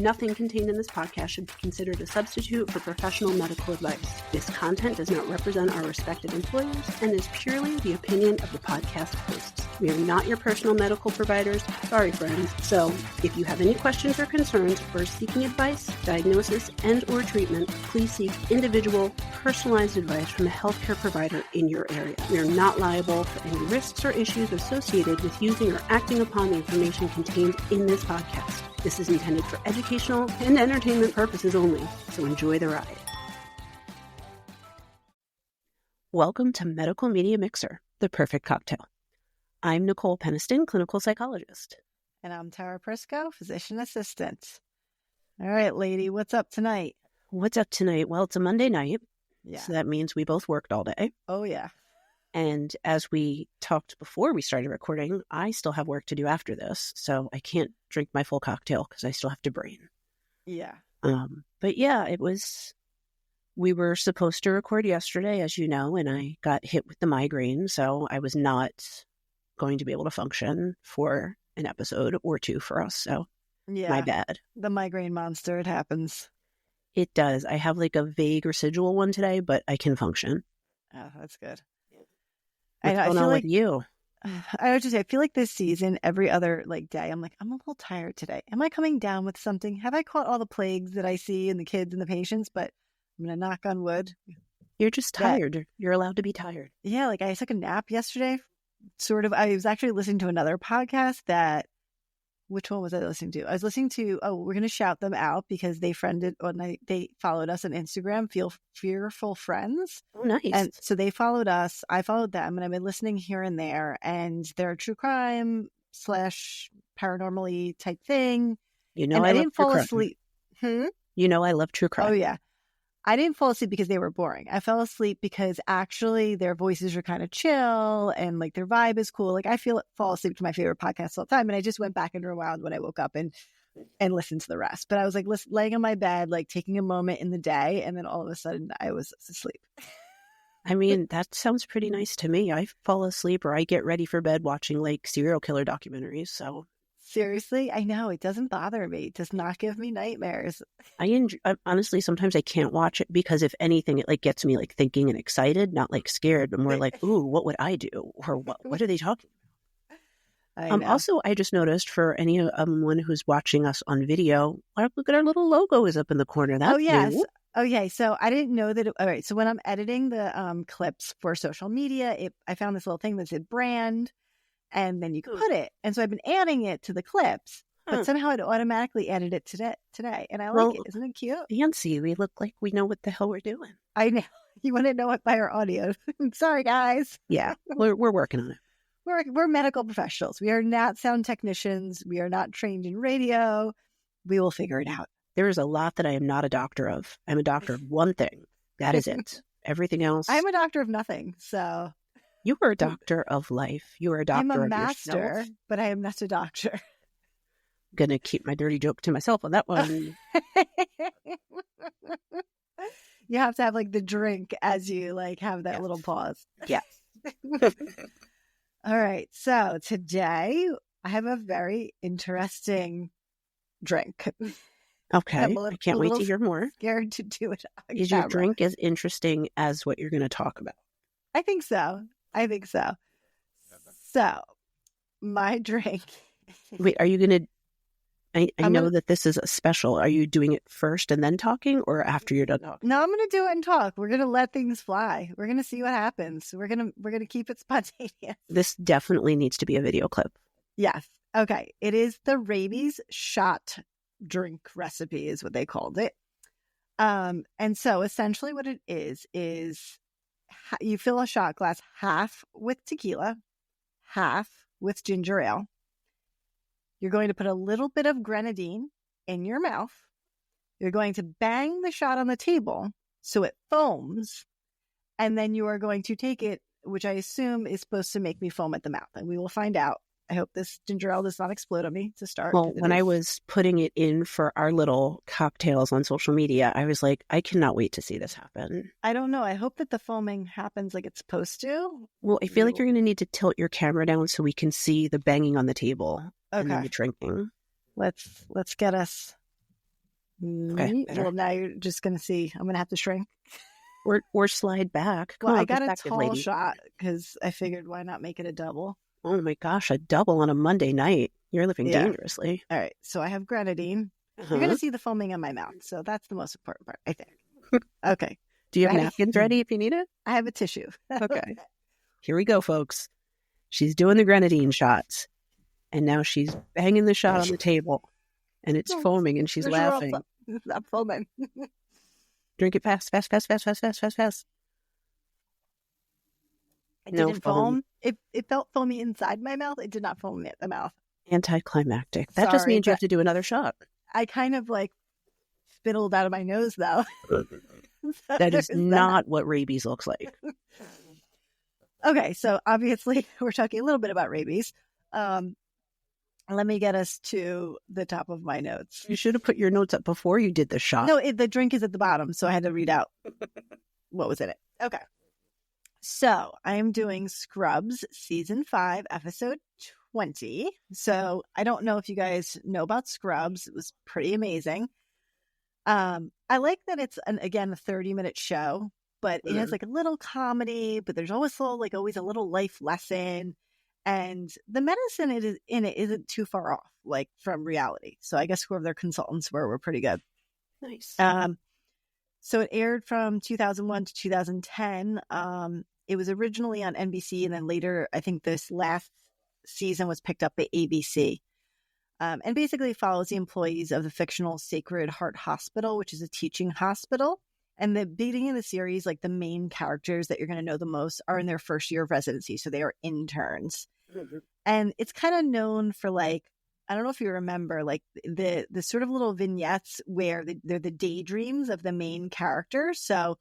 Nothing contained in this podcast should be considered a substitute for professional medical advice. This content does not represent our respective employers and is purely the opinion of the podcast hosts. We are not your personal medical providers. Sorry, friends. So, if you have any questions or concerns or seeking advice, diagnosis, and or treatment, please seek individual, personalized advice from a healthcare provider in your area. We are not liable for any risks or issues associated with using or acting upon the information contained in this podcast. This is intended for educational and entertainment purposes only, so enjoy the ride. Welcome to Medical Media Mixer, the perfect cocktail. I'm Nicole Peniston, clinical psychologist. And I'm Tara Prisco, physician assistant. All right, lady, what's up tonight? What's up tonight? Well, it's a Monday night, so that means we both worked all day. Oh, yeah. And as we talked before we started recording, I still have work to do after this, so I can't drink my full cocktail because I still have to brain. Yeah. But yeah, we were supposed to record yesterday, as you know, and I got hit with the migraine, so I was not going to be able to function for an episode or two for us, so my bad. The migraine monster, it happens. It does. I have like a vague residual one today, but I can function. Oh, that's good. What's going on with you? I would just say, I feel like this season, every other day, I'm like, I'm a little tired today. Am I coming down with something? Have I caught all the plagues that I see in the kids and the patients? But I'm going to knock on wood. You're just tired. You're allowed to be tired. Yeah, I took a nap yesterday. I was actually listening to another podcast which one was I listening to? I was listening to, we're going to shout them out because they followed us on Instagram, Fearful Friends. Oh, nice. And so they followed us, I followed them, and I've been listening here and there, and they're a true crime / paranormally type thing. You know, and I didn't fall crime. asleep. You know, I love true crime. Oh, yeah. I didn't fall asleep because they were boring. I fell asleep because actually their voices are kind of chill and their vibe is cool. I fall asleep to my favorite podcasts all the time. And I just went back and rewound when I woke up and listened to the rest. But I was laying on my bed, taking a moment in the day. And then all of a sudden I was asleep. I mean, that sounds pretty nice to me. I fall asleep or I get ready for bed watching serial killer documentaries. So seriously, I know it doesn't bother me. It does not give me nightmares. Honestly, sometimes I can't watch it because if anything, it gets me thinking and excited, not scared, but more ooh, what would I do? Or what are they talking about? Also, I just noticed for anyone who's watching us on video, look at our little logo is up in the corner. That's new. Okay, so I didn't know that. All right, so when I'm editing the clips for social media, I found this little thing that said brand. And then you can put it. And so I've been adding it to the clips, but somehow it automatically added it today. And I like it. Isn't it cute? Fancy. We look like we know what the hell we're doing. I know. You want to know it by our audio. Sorry, guys. Yeah, we're working on it. We're medical professionals. We are not sound technicians. We are not trained in radio. We will figure it out. There is a lot that I am not a doctor of. I'm a doctor of one thing. That is it. Everything else. I'm a doctor of nothing. So... You are a doctor of life. You are a doctor of yourself. I'm a master, but I am not a doctor. I'm going to keep my dirty joke to myself on that one. You have to have the drink as you have that little pause. Yes. All right. So today I have a very interesting drink. Okay. I can't wait to hear more. Scared to do it. Is your drink as interesting as what you're going to talk about? I think so. So, my drink. Wait, are you going to... I know that this is a special. Are you doing it first and then talking or after you're done talking? No, I'm going to do it and talk. We're going to let things fly. We're going to see what happens. We're going to keep it spontaneous. This definitely needs to be a video clip. Yes. Okay. It is the Rabies shot drink recipe is what they called it. And so essentially what it is you fill a shot glass half with tequila, half with ginger ale. You're going to put a little bit of grenadine in your mouth. You're going to bang the shot on the table so it foams. And then you are going to take it, which I assume is supposed to make me foam at the mouth. And we will find out. I hope this ginger ale does not explode on me to start. Well, when I was putting it in for our little cocktails on social media, I was like, I cannot wait to see this happen. I don't know. I hope that the foaming happens like it's supposed to. Well, I feel like you're going to need to tilt your camera down so we can see the banging on the table and then the drinking. Let's get us Okay, better. Well, now you're just going to see. I'm going to have to shrink. Or slide back. Come Well, on, I got a perspective, tall lady. shot because I figured why not make it a double? Oh my gosh, a double on a Monday night. You're living Yeah. dangerously. All right. So I have grenadine. You're going to see the foaming in my mouth. So that's the most important part, I think. Okay. Do you have Ready? napkins ready if you need it? I have a tissue. Okay. Here we go, folks. She's doing the grenadine shots. And now she's banging the shot on the table. And it's foaming and she's laughing. I'm foaming. Drink it fast, fast, fast, fast, fast, fast, fast, fast. It No didn't foam. It felt foamy inside my mouth. It did not foam at the mouth. Anticlimactic. That just Sorry, means you but have to do another shot. I kind of like spittled out of my nose, though. So That is there's not what rabies looks like. Okay, so obviously we're talking a little bit about rabies. Let me get us to the top of my notes. You should have put your notes up before you did the shot. No, the drink is at the bottom, so I had to read out what was in it. Okay. So I am doing Scrubs season 5, episode 20. So I don't know if you guys know about Scrubs. It was pretty amazing. I like that it's again a 30-minute show, but it has like a little comedy, but there's always always a little life lesson, and the medicine in it isn't too far off like from reality. So I guess whoever their consultants were pretty good. Nice. So it aired from 2001 to 2010. It was originally on NBC, and then later, I think this last season was picked up by ABC. And basically follows the employees of the fictional Sacred Heart Hospital, which is a teaching hospital. And the beginning of the series, like the main characters that you're going to know the most are in their first year of residency. So they are interns. Mm-hmm. And it's kind of known for like, I don't know if you remember, like the sort of little vignettes where they're the daydreams of the main character. So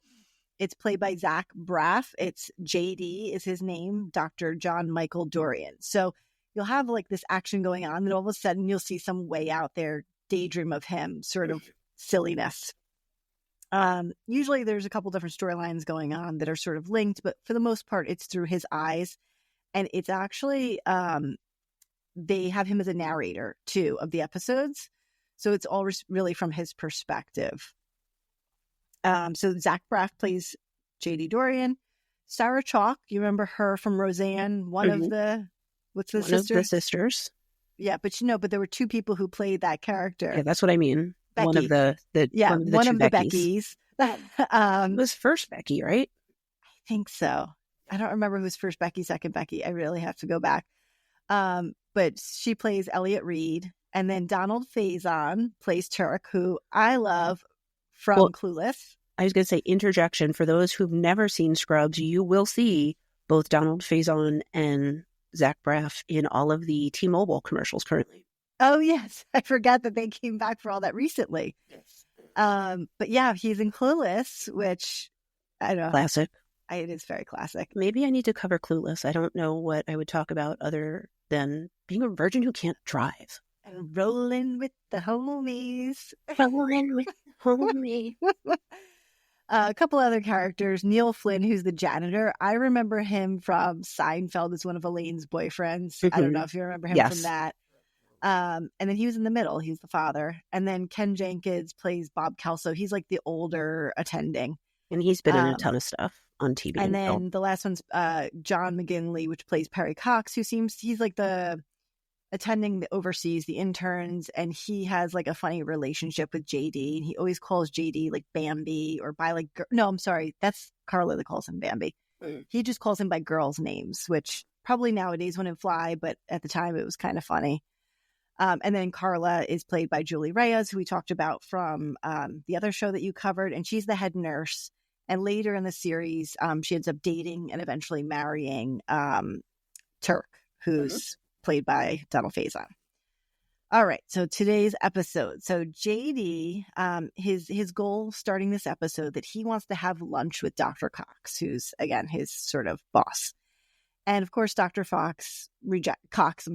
it's played by Zach Braff. It's JD is his name, Dr. John Michael Dorian. So you'll have like this action going on, and all of a sudden you'll see some way out there daydream of him sort of silliness. Usually there's a couple different storylines going on that are sort of linked, but for the most part, it's through his eyes. And it's actually, they have him as a narrator too of the episodes. So it's all really from his perspective. So Zach Braff plays JD Dorian. Sarah Chalk, you remember her from Roseanne, one of the sisters? Yeah, but there were two people who played that character. Yeah, that's what I mean. Becky. One of the one of the Beckys. It was first Becky, right? I think so. I don't remember who's first Becky, second Becky. I really have to go back. But she plays Elliot Reed, and then Donald Faison plays Turk, who I love from Clueless. I was going to say, interjection, for those who've never seen Scrubs, you will see both Donald Faison and Zach Braff in all of the T-Mobile commercials currently. Oh, yes. I forgot that they came back for all that recently. Yes. But yeah, he's in Clueless, which I don't know. Classic. It is very classic. Maybe I need to cover Clueless. I don't know what I would talk about other than being a virgin who can't drive. And rolling with the homies. Rolling with the homies. A couple other characters. Neil Flynn, who's the janitor. I remember him from Seinfeld as one of Elaine's boyfriends. Mm-hmm. I don't know if you remember him from that. And then he was in the middle. He's the father. And then Ken Jenkins plays Bob Kelso. He's like the older attending. And he's been in a ton of stuff on TV. And then the last one's John McGinley, which plays Perry Cox, he's like the attending that oversees the interns, and he has like a funny relationship with JD, and he always calls JD like Bambi or by like no, I'm sorry, that's Carla that calls him Bambi. He just calls him by girls' names, which probably nowadays wouldn't fly, but at the time it was kind of funny. And then Carla is played by Julie Reyes, who we talked about from the other show that you covered, and she's the head nurse. And later in the series, she ends up dating and eventually marrying Turk, who's played by Donald Faison. All right, so today's episode. So JD, his goal starting this episode that he wants to have lunch with Dr. Cox, who's again his sort of boss. And of course, Dr. Cox rejects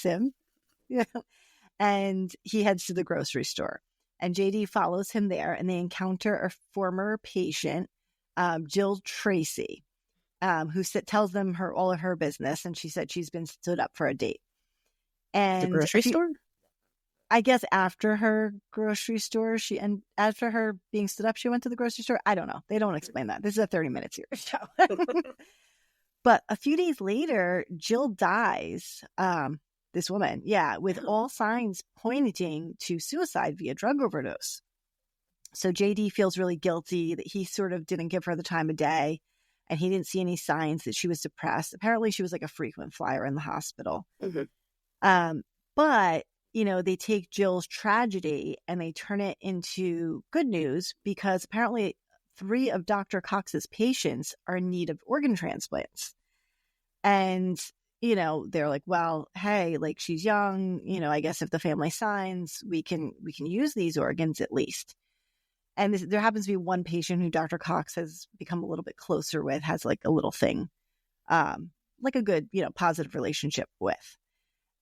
him. And he heads to the grocery store. And JD follows him there, and they encounter a former patient, Jill Tracy, who tells them all of her business, and she said she's been stood up for a date. And the grocery store? I guess after her grocery store, and after her being stood up, she went to the grocery store. I don't know. They don't explain that. This is a 30-minute series show. But a few days later, Jill dies. This woman, with all signs pointing to suicide via drug overdose. So JD feels really guilty that he sort of didn't give her the time of day, and he didn't see any signs that she was depressed. Apparently, she was like a frequent flyer in the hospital. But, they take Jill's tragedy and they turn it into good news, because apparently 3 of Dr. Cox's patients are in need of organ transplants. And, they're like, well, hey, like, she's young, I guess if the family signs, we can use these organs at least. And there happens to be one patient who Dr. Cox has become a little bit closer with, has like a little thing, like a good, positive relationship with.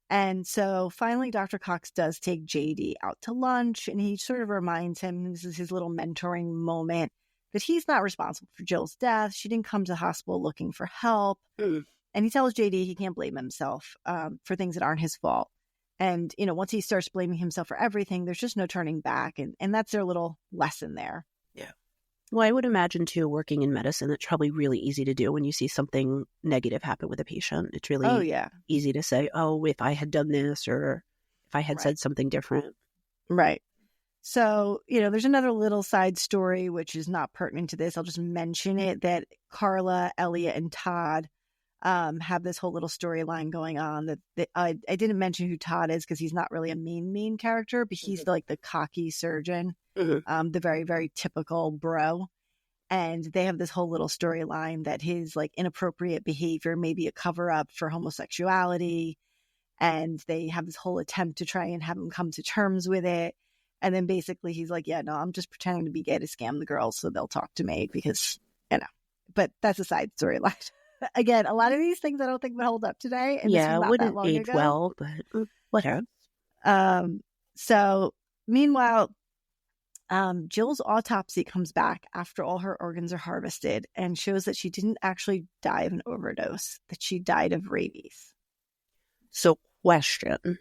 And so finally, Dr. Cox does take JD out to lunch, and he sort of reminds him, this is his little mentoring moment, that he's not responsible for Jill's death. She didn't come to the hospital looking for help. And he tells JD he can't blame himself for things that aren't his fault. And, once he starts blaming himself for everything, there's just no turning back. And that's their little lesson there. Yeah. Well, I would imagine, too, working in medicine, it's probably really easy to do when you see something negative happen with a patient. It's really easy to say, oh, if I had done this, or if I had said something different. Right. So, there's another little side story, which is not pertinent to this. I'll just mention it, that Carla, Elliot, and Todd have this whole little storyline going on. That I didn't mention who Todd is because he's not really a main character, but he's like the cocky surgeon, the very, very typical bro. And they have this whole little storyline that his like inappropriate behavior may be a cover up for homosexuality. And they have this whole attempt to try and have him come to terms with it. And then basically he's like, yeah, no, I'm just pretending to be gay to scam the girls so they'll talk to me because, but that's a side storyline. Again, a lot of these things I don't think would hold up today. And it wouldn't age well, but whatever. So meanwhile, Jill's autopsy comes back after all her organs are harvested and shows that she didn't actually die of an overdose, that she died of rabies. So question,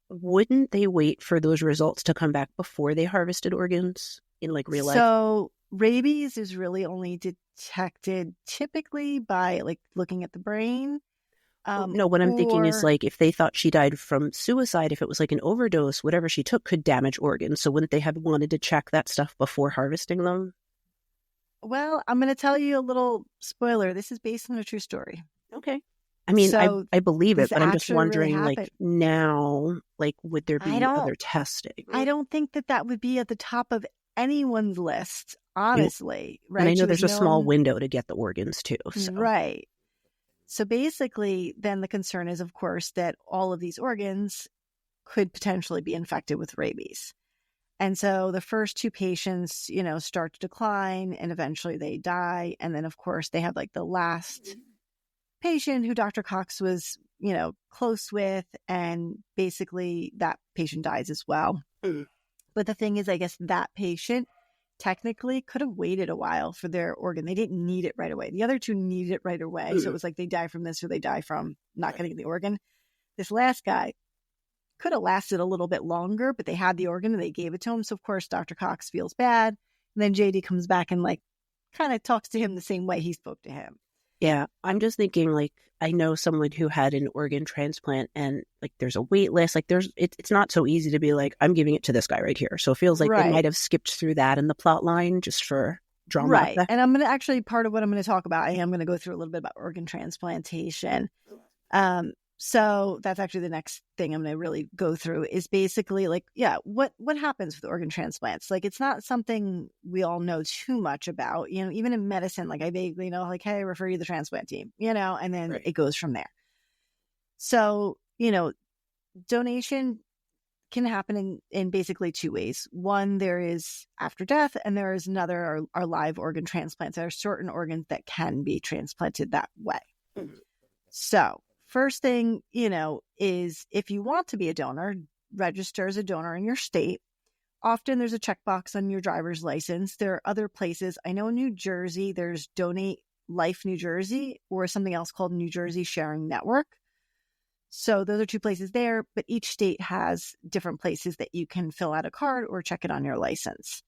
wouldn't they wait for those results to come back before they harvested organs in like real life? So rabies is really only detected typically by like looking at the brain. No, what I'm thinking is like if they thought she died from suicide, if it was like an overdose, whatever she took could damage organs. So wouldn't they have wanted to check that stuff before harvesting them? Well, I'm going to tell you a little spoiler. This is based on a true story. Okay. I mean, so I believe it, but I'm just wondering, really like, now, like, would there be other testing? I don't think that would be at the top of anyone's list, honestly. Right? And I know there's a small window to get the organs, too. So. Right. So basically, then the concern is, of course, that all of these organs could potentially be infected with rabies. And so the first 2 patients, start to decline, and eventually they die. And then, of course, they have, like, the last patient who Dr. Cox was, close with, and basically that patient dies as well. But the thing is, I guess that patient technically could have waited a while for their organ. They didn't need it right away. The other 2 needed it right away. So it was like they die from this or they die from not getting the organ. This last guy could have lasted a little bit longer, but they had the organ and they gave it to him. So of course, Dr. Cox feels bad. And then JD comes back and like kind of talks to him the same way he spoke to him. Yeah, I'm just thinking, like, I know someone who had an organ transplant, and like there's a wait list. Like it's not so easy to be like, I'm giving it to this guy right here. So it feels like they might have skipped through that in the plot line just for drama. Right. And I'm going to actually, part of what I'm going to talk about, I am going to go through a little bit about organ transplantation. So that's actually the next thing I'm going to really go through is basically like, what happens with organ transplants? Like, it's not something we all know too much about, even in medicine, like I vaguely know, like, hey, refer you to the transplant team, and then it goes from there. So, donation can happen in basically 2 ways. One, there is after death, and there is another are live organ transplants. There are certain organs that can be transplanted that way. So first thing, is if you want to be a donor, register as a donor in your state. Often there's a checkbox on your driver's license. There are other places. I know in New Jersey, there's Donate Life New Jersey or something else called New Jersey Sharing Network. So those are two places there, but each state has different places that you can fill out a card or check it on your license.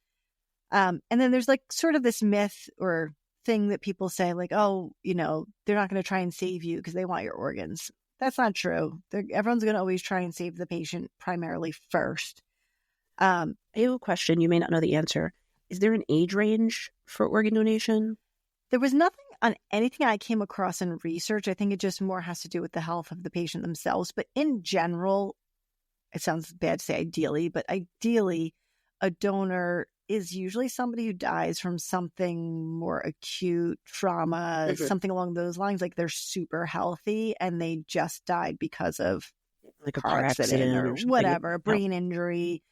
And then there's like sort of this myth or thing that people say like, oh, you know, they're not going to try and save you because they want your organs. That's not true. Everyone's going to always try and save the patient primarily first. I have a question. You may not know the answer. Is there an age range for organ donation? There was nothing on anything I came across in research. I think it just more has to do with the health of the patient themselves. But in general, it sounds bad to say ideally, but ideally, a donor is usually somebody who dies from something more acute, trauma, something along those lines. Like they're super healthy and they just died because of like a car accident or whatever, a brain Oh. injury,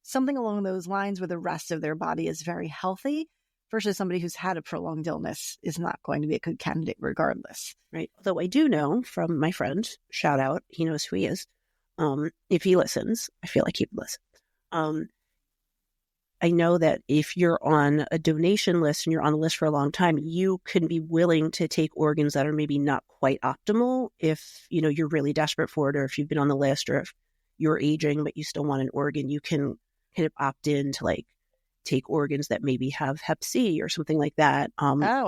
something along those lines where the rest of their body is very healthy, versus somebody who's had a prolonged illness is not going to be a good candidate regardless. Right. Although I do know from my friend, shout out, he knows who he is. If he listens, I feel like he would listen. I know that if you're on a donation list and you're on the list for a long time, you can be willing to take organs that are maybe not quite optimal if, you know, you're really desperate for it, or if you've been on the list, or if you're aging but you still want an organ, you can kind of opt in to like take organs that maybe have Hep C or something like that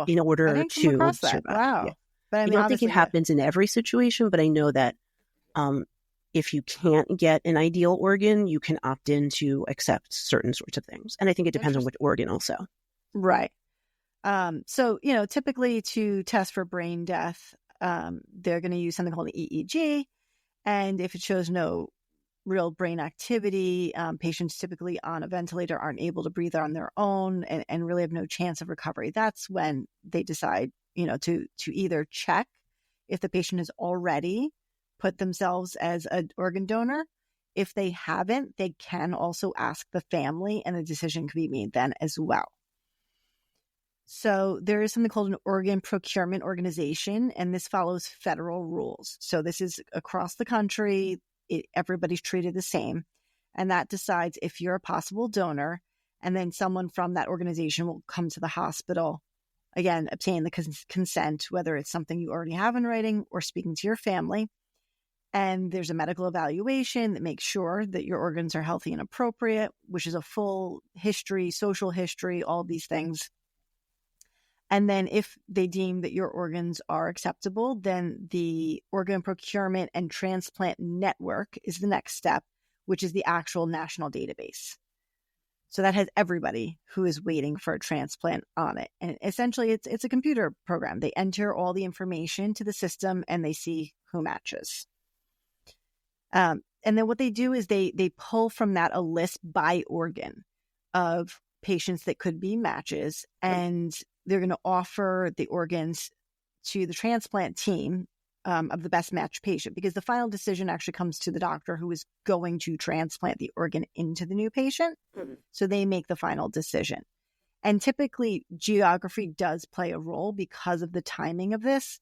in order I didn't come across to that. survive. Wow. Yeah. But I I mean, don't think it happens in every situation, but I know that if you can't get an ideal organ, you can opt in to accept certain sorts of things. And I think it depends on which organ also. Right. So, you know, typically to test for brain death, they're going to use something called an EEG. And if it shows no real brain activity, patients typically on a ventilator aren't able to breathe on their own and really have no chance of recovery. That's when they decide, you know, to either check if the patient has already put themselves as an organ donor. If they haven't, they can also ask the family, and the decision can be made then as well. So there is something called an organ procurement organization, and this follows federal rules. So this is across the country. Everybody's treated the same, and that decides if you're a possible donor, and then someone from that organization will come to the hospital, again, obtain the consent, whether it's something you already have in writing or speaking to your family. And there's a medical evaluation that makes sure that your organs are healthy and appropriate, which is a full history, social history, all these things. And then if they deem that your organs are acceptable, then the Organ Procurement and Transplant Network is the next step, which is the actual national database. So that has everybody who is waiting for a transplant on it. And essentially, it's a computer program. They enter all the information to the system and they see who matches. And then what they do is they pull from that a list by organ of patients that could be matches, and they're going to offer the organs to the transplant team of the best matched patient, because the final decision actually comes to the doctor who is going to transplant the organ into the new patient. So they make the final decision. And typically geography does play a role because of the timing of this.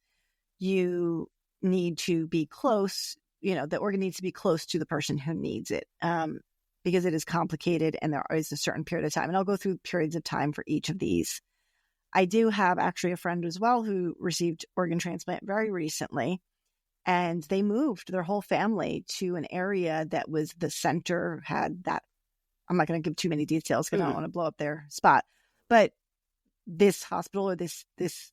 You need to be close. You know, the organ needs to be close to the person who needs it because it is complicated and there is a certain period of time. And I'll go through periods of time for each of these. I do have actually a friend as well who received organ transplant very recently, and they moved their whole family to an area that was the center had that. I'm not going to give too many details because I don't want to blow up their spot, but this hospital or this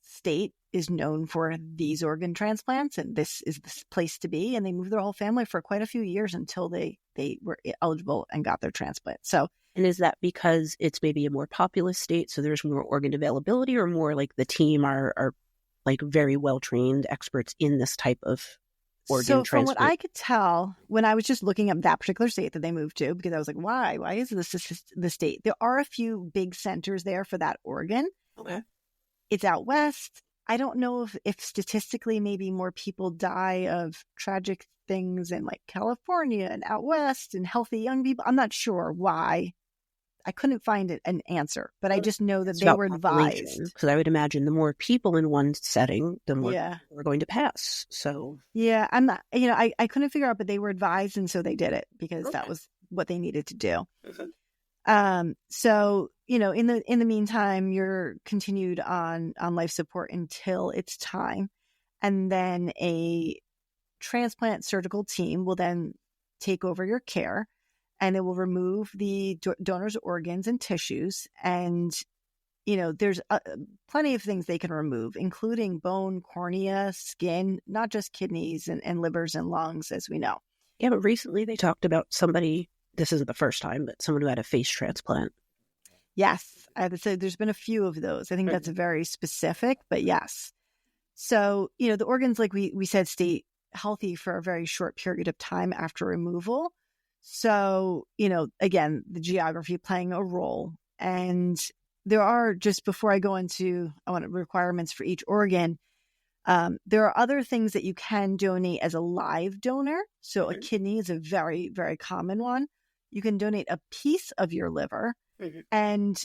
state is known for these organ transplants, and this is the place to be. And they moved their whole family for quite a few years until they were eligible and got their transplant. So, and is that because it's maybe a more populous state, so there's more organ availability, or more like the team are like very well trained experts in this type of organ transplant? From what I could tell, when I was just looking up that particular state that they moved to, because I was like, why is this the state? There are a few big centers there for that organ. Okay. It's out west. I don't know if statistically maybe more people die of tragic things in like California and out west and healthy young people. I'm not sure why. I couldn't find an answer, but I just know that they were advised. Because I would imagine the more people in one setting, the more we're going to pass. So yeah, I'm not, I couldn't figure out, but they were advised, and so they did it because that was what they needed to do. So, in the meantime, you're continued on life support until it's time. And then a transplant surgical team will then take over your care, and it will remove the donor's organs and tissues. And, there's plenty of things they can remove, including bone, cornea, skin, not just kidneys and livers and lungs, as we know. Yeah, but recently they talked about somebody, this isn't the first time, but someone who had a face transplant. Yes, I would say there's been a few of those. I think that's very specific, but yes. So, the organs, like we said, stay healthy for a very short period of time after removal. So, again, the geography playing a role. And there are, just before I go into requirements for each organ, there are other things that you can donate as a live donor. So a kidney is a very, very common one. You can donate a piece of your liver, and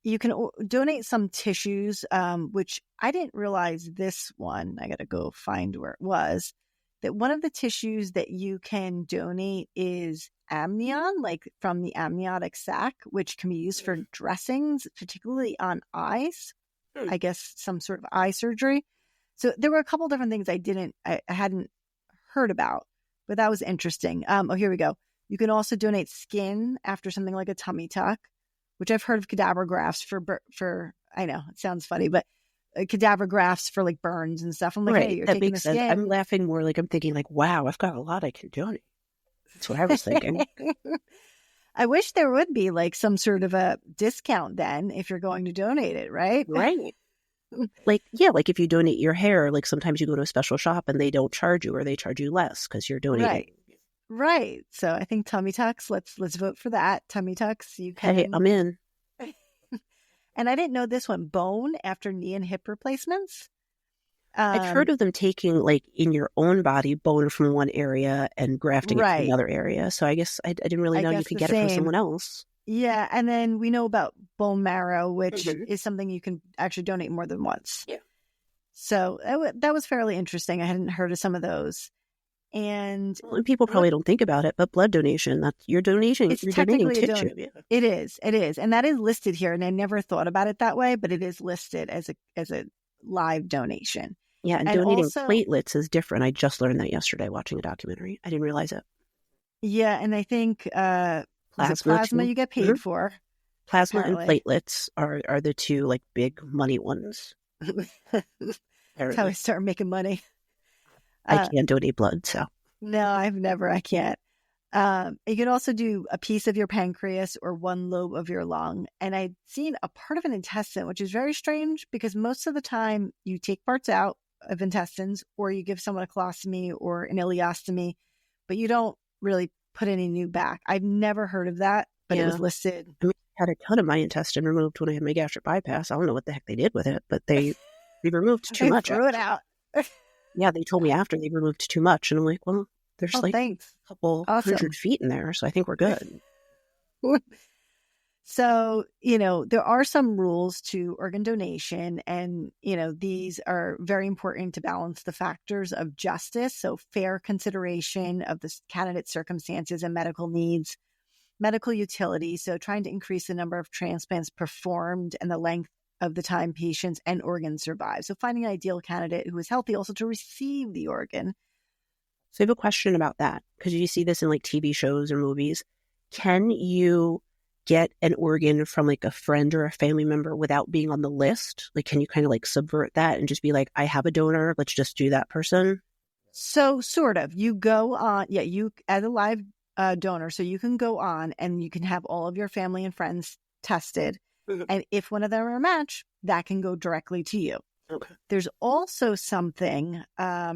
you can donate some tissues, which I didn't realize this one. I got to go find where it was. That one of the tissues that you can donate is amnion, like from the amniotic sac, which can be used for dressings, particularly on eyes. I guess some sort of eye surgery. So there were a couple different things I hadn't heard about, but that was interesting. Here we go. You can also donate skin after something like a tummy tuck, which I've heard of cadaver grafts for. I know it sounds funny, but cadaver grafts for like burns and stuff. I'm like, right. Hey, you're that taking makes the sense. skin. I'm laughing more like I'm thinking like, wow, I've got a lot I can donate. That's what I was thinking. I wish there would be like some sort of a discount then if you're going to donate it, right? Right. Like if you donate your hair, like sometimes you go to a special shop and they don't charge you, or they charge you less because you're donating. Right. So I think tummy tucks, let's vote for that. Tummy tucks, you can. Hey, I'm in. And I didn't know this one, bone after knee and hip replacements. I've heard of them taking like in your own body bone from one area and grafting it to another area. So I guess I didn't really know you could get it from someone else. Yeah. And then we know about bone marrow, which is something you can actually donate more than once. Yeah. So that was fairly interesting. I hadn't heard of some of those. And people probably don't think about it, but blood donation, that's your donation. It's you're technically donating a tissue. donation. It is. And that is listed here. And I never thought about it that way, but it is listed as a live donation. Yeah, and donating platelets is different. I just learned that yesterday watching a documentary. I didn't realize it. Yeah, and I think plasma you get paid for. Plasma apparently. And platelets are the two like big money ones. That's how I start making money. I can't donate blood, so. No, I can't. You can also do a piece of your pancreas or one lobe of your lung. And I'd seen a part of an intestine, which is very strange because most of the time you take parts out of intestines or you give someone a colostomy or an ileostomy, but you don't really put any new back. I've never heard of that, but it was listed. I had a ton of my intestine removed when I had my gastric bypass. I don't know what the heck they did with it, but they removed too much. Threw it out. Yeah, they told me after they removed too much. And I'm like, well, there's thanks. A couple 100 feet in there. So I think we're good. So, there are some rules to organ donation. And, these are very important to balance the factors of justice. So fair consideration of the candidate's circumstances and medical needs, medical utility. So trying to increase the number of transplants performed and the length of the time patients and organs survive. So finding an ideal candidate who is healthy also to receive the organ. So I have a question about that because you see this in like TV shows or movies. Can you get an organ from like a friend or a family member without being on the list? Like, can you kind of like subvert that and just be like, I have a donor, let's just do that person? So sort of. You go on, you as a live donor, so you can go on and you can have all of your family and friends tested. And if one of them are a match, that can go directly to you. Okay. There's also something, now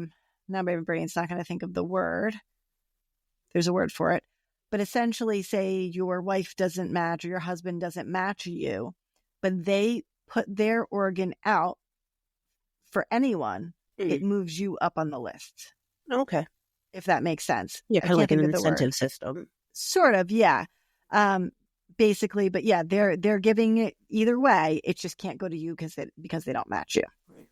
my brain's not going to think of the word. There's a word for it. But essentially, say your wife doesn't match or your husband doesn't match you, but they put their organ out for anyone, it moves you up on the list. Okay. If that makes sense. Yeah, kind of like an incentive system. Sort of, yeah. Basically, but yeah, they're giving it either way. It just can't go to you because they don't match you. Right.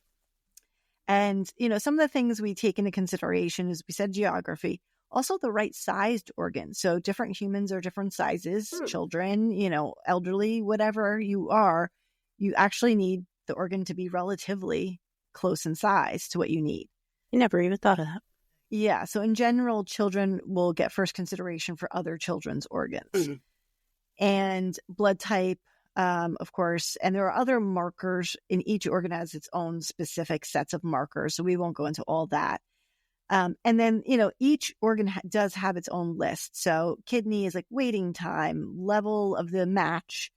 And, some of the things we take into consideration is we said geography, also the right sized organ. So different humans are different sizes, children, elderly, whatever you are, you actually need the organ to be relatively close in size to what you need. I never even thought of that. Yeah. So in general, children will get first consideration for other children's organs. Mm-hmm. And blood type, of course, and there are other markers. In each organ has its own specific sets of markers. So we won't go into all that. And then, each organ does have its own list. So kidney is like waiting time, level of the match,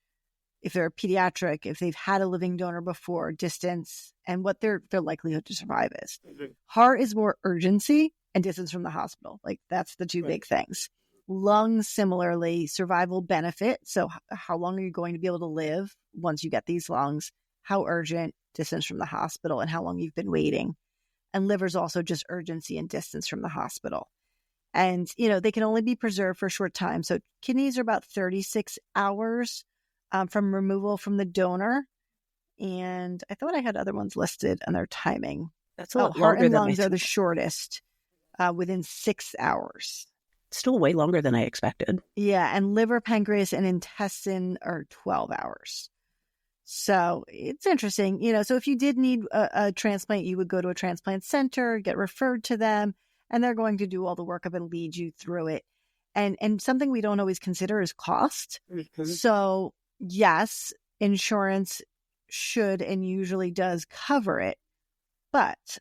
if they're pediatric, if they've had a living donor before, distance, and what their likelihood to survive is. Mm-hmm. Heart is more urgency and distance from the hospital. Like that's the two big things. Lungs, similarly, survival benefit. So how long are you going to be able to live once you get these lungs? How urgent, distance from the hospital, and how long you've been waiting. And liver's also just urgency and distance from the hospital. And, they can only be preserved for a short time. So kidneys are about 36 hours from removal from the donor. And I thought I had other ones listed and their timing. That's a lot heart longer and than lungs are the shortest, within 6 hours. Still way longer than I expected. Yeah, and liver, pancreas, and intestine are 12 hours. So it's interesting. So if you did need a transplant, you would go to a transplant center, get referred to them, and they're going to do all the work up and lead you through it. And something we don't always consider is cost. Mm-hmm. So yes, insurance should and usually does cover it, but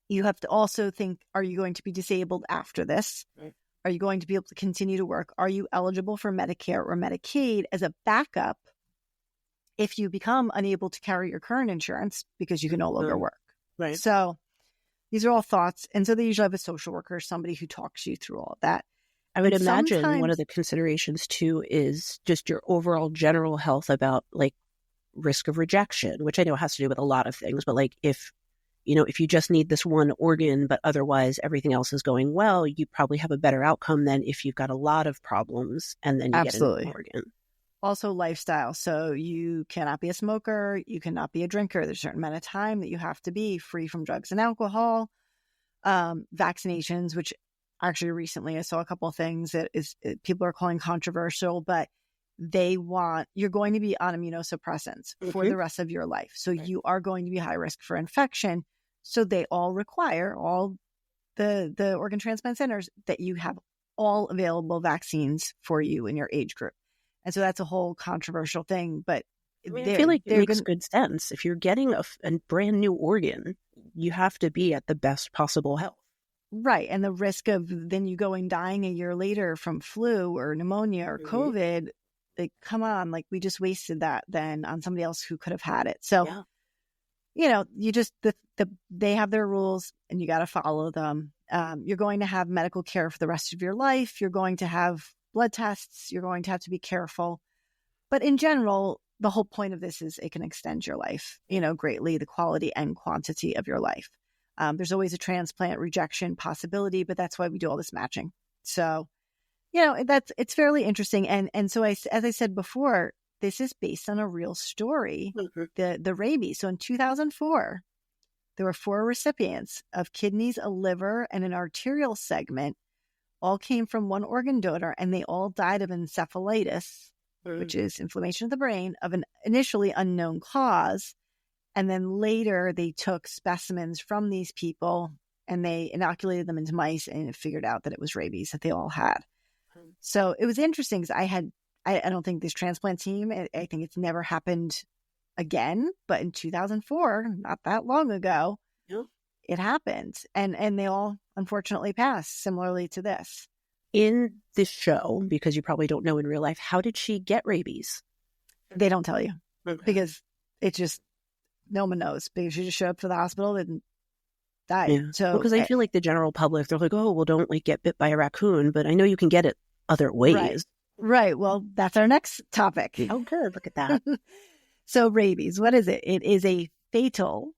you have to also think, are you going to be disabled after this? Right. Are you going to be able to continue to work? Are you eligible for Medicare or Medicaid as a backup if you become unable to carry your current insurance because you can no longer work? Right. So these are all thoughts. And so they usually have a social worker, somebody who talks you through all of that. I would imagine one of the considerations too is just your overall general health about like risk of rejection, which I know has to do with a lot of things, but like if you just need this one organ, but otherwise everything else is going well, you probably have a better outcome than if you've got a lot of problems and then you get an organ. Also lifestyle. So you cannot be a smoker. You cannot be a drinker. There's a certain amount of time that you have to be free from drugs and alcohol. Vaccinations, which actually recently I saw a couple of things that people are calling controversial, but you're going to be on immunosuppressants for the rest of your life. So you are going to be high risk for infection. So they all require, all the organ transplant centers, that you have all available vaccines for you in your age group. And so that's a whole controversial thing. But I feel like it makes good sense. If you're getting a brand new organ, you have to be at the best possible health. Right. And the risk of then you dying a year later from flu or pneumonia or COVID, like, come on, like we just wasted that then on somebody else who could have had it. So, you just, they have their rules and you got to follow them. You're going to have medical care for the rest of your life. You're going to have blood tests. You're going to have to be careful. But in general, the whole point of this is it can extend your life, greatly, the quality and quantity of your life. There's always a transplant rejection possibility, but that's why we do all this matching. So, it's fairly interesting. And so as I said before, this is based on a real story, the rabies. So in 2004, there were 4 recipients of kidneys, a liver, and an arterial segment, all came from one organ donor, and they all died of encephalitis, which is inflammation of the brain, of an initially unknown cause. And then later they took specimens from these people and they inoculated them into mice and figured out that it was rabies that they all had. So it was interesting because I don't think this transplant team, I think it's never happened again, but in 2004, not that long ago, it happened. And they all unfortunately passed, similarly to this. In this show, because you probably don't know in real life, how did she get rabies? They don't tell you because it's just, no one knows, because she just showed up to the hospital and died. Yeah. So because I feel like the general public, they're like, oh, well, don't get bit by a raccoon, but I know you can get it other ways. Right. Well, that's our next topic. Oh, good. Look at that. So rabies, what is it? It is a fatal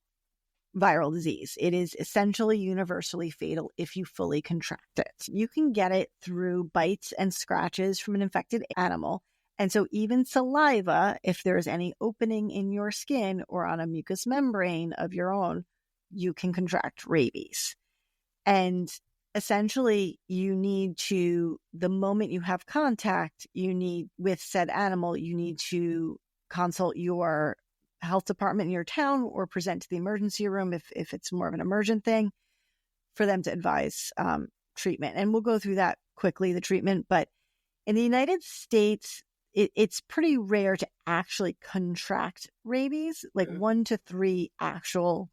viral disease. It is essentially universally fatal if you fully contract it. You can get it through bites and scratches from an infected animal. And so even saliva, if there's any opening in your skin or on a mucous membrane of your own, you can contract rabies. And essentially, the moment you have contact, with said animal, you need to consult your health department in your town or present to the emergency room if it's more of an emergent thing for them to advise treatment. And we'll go through that quickly, the treatment. But in the United States, it's pretty rare to actually contract rabies, like 1 to 3 actual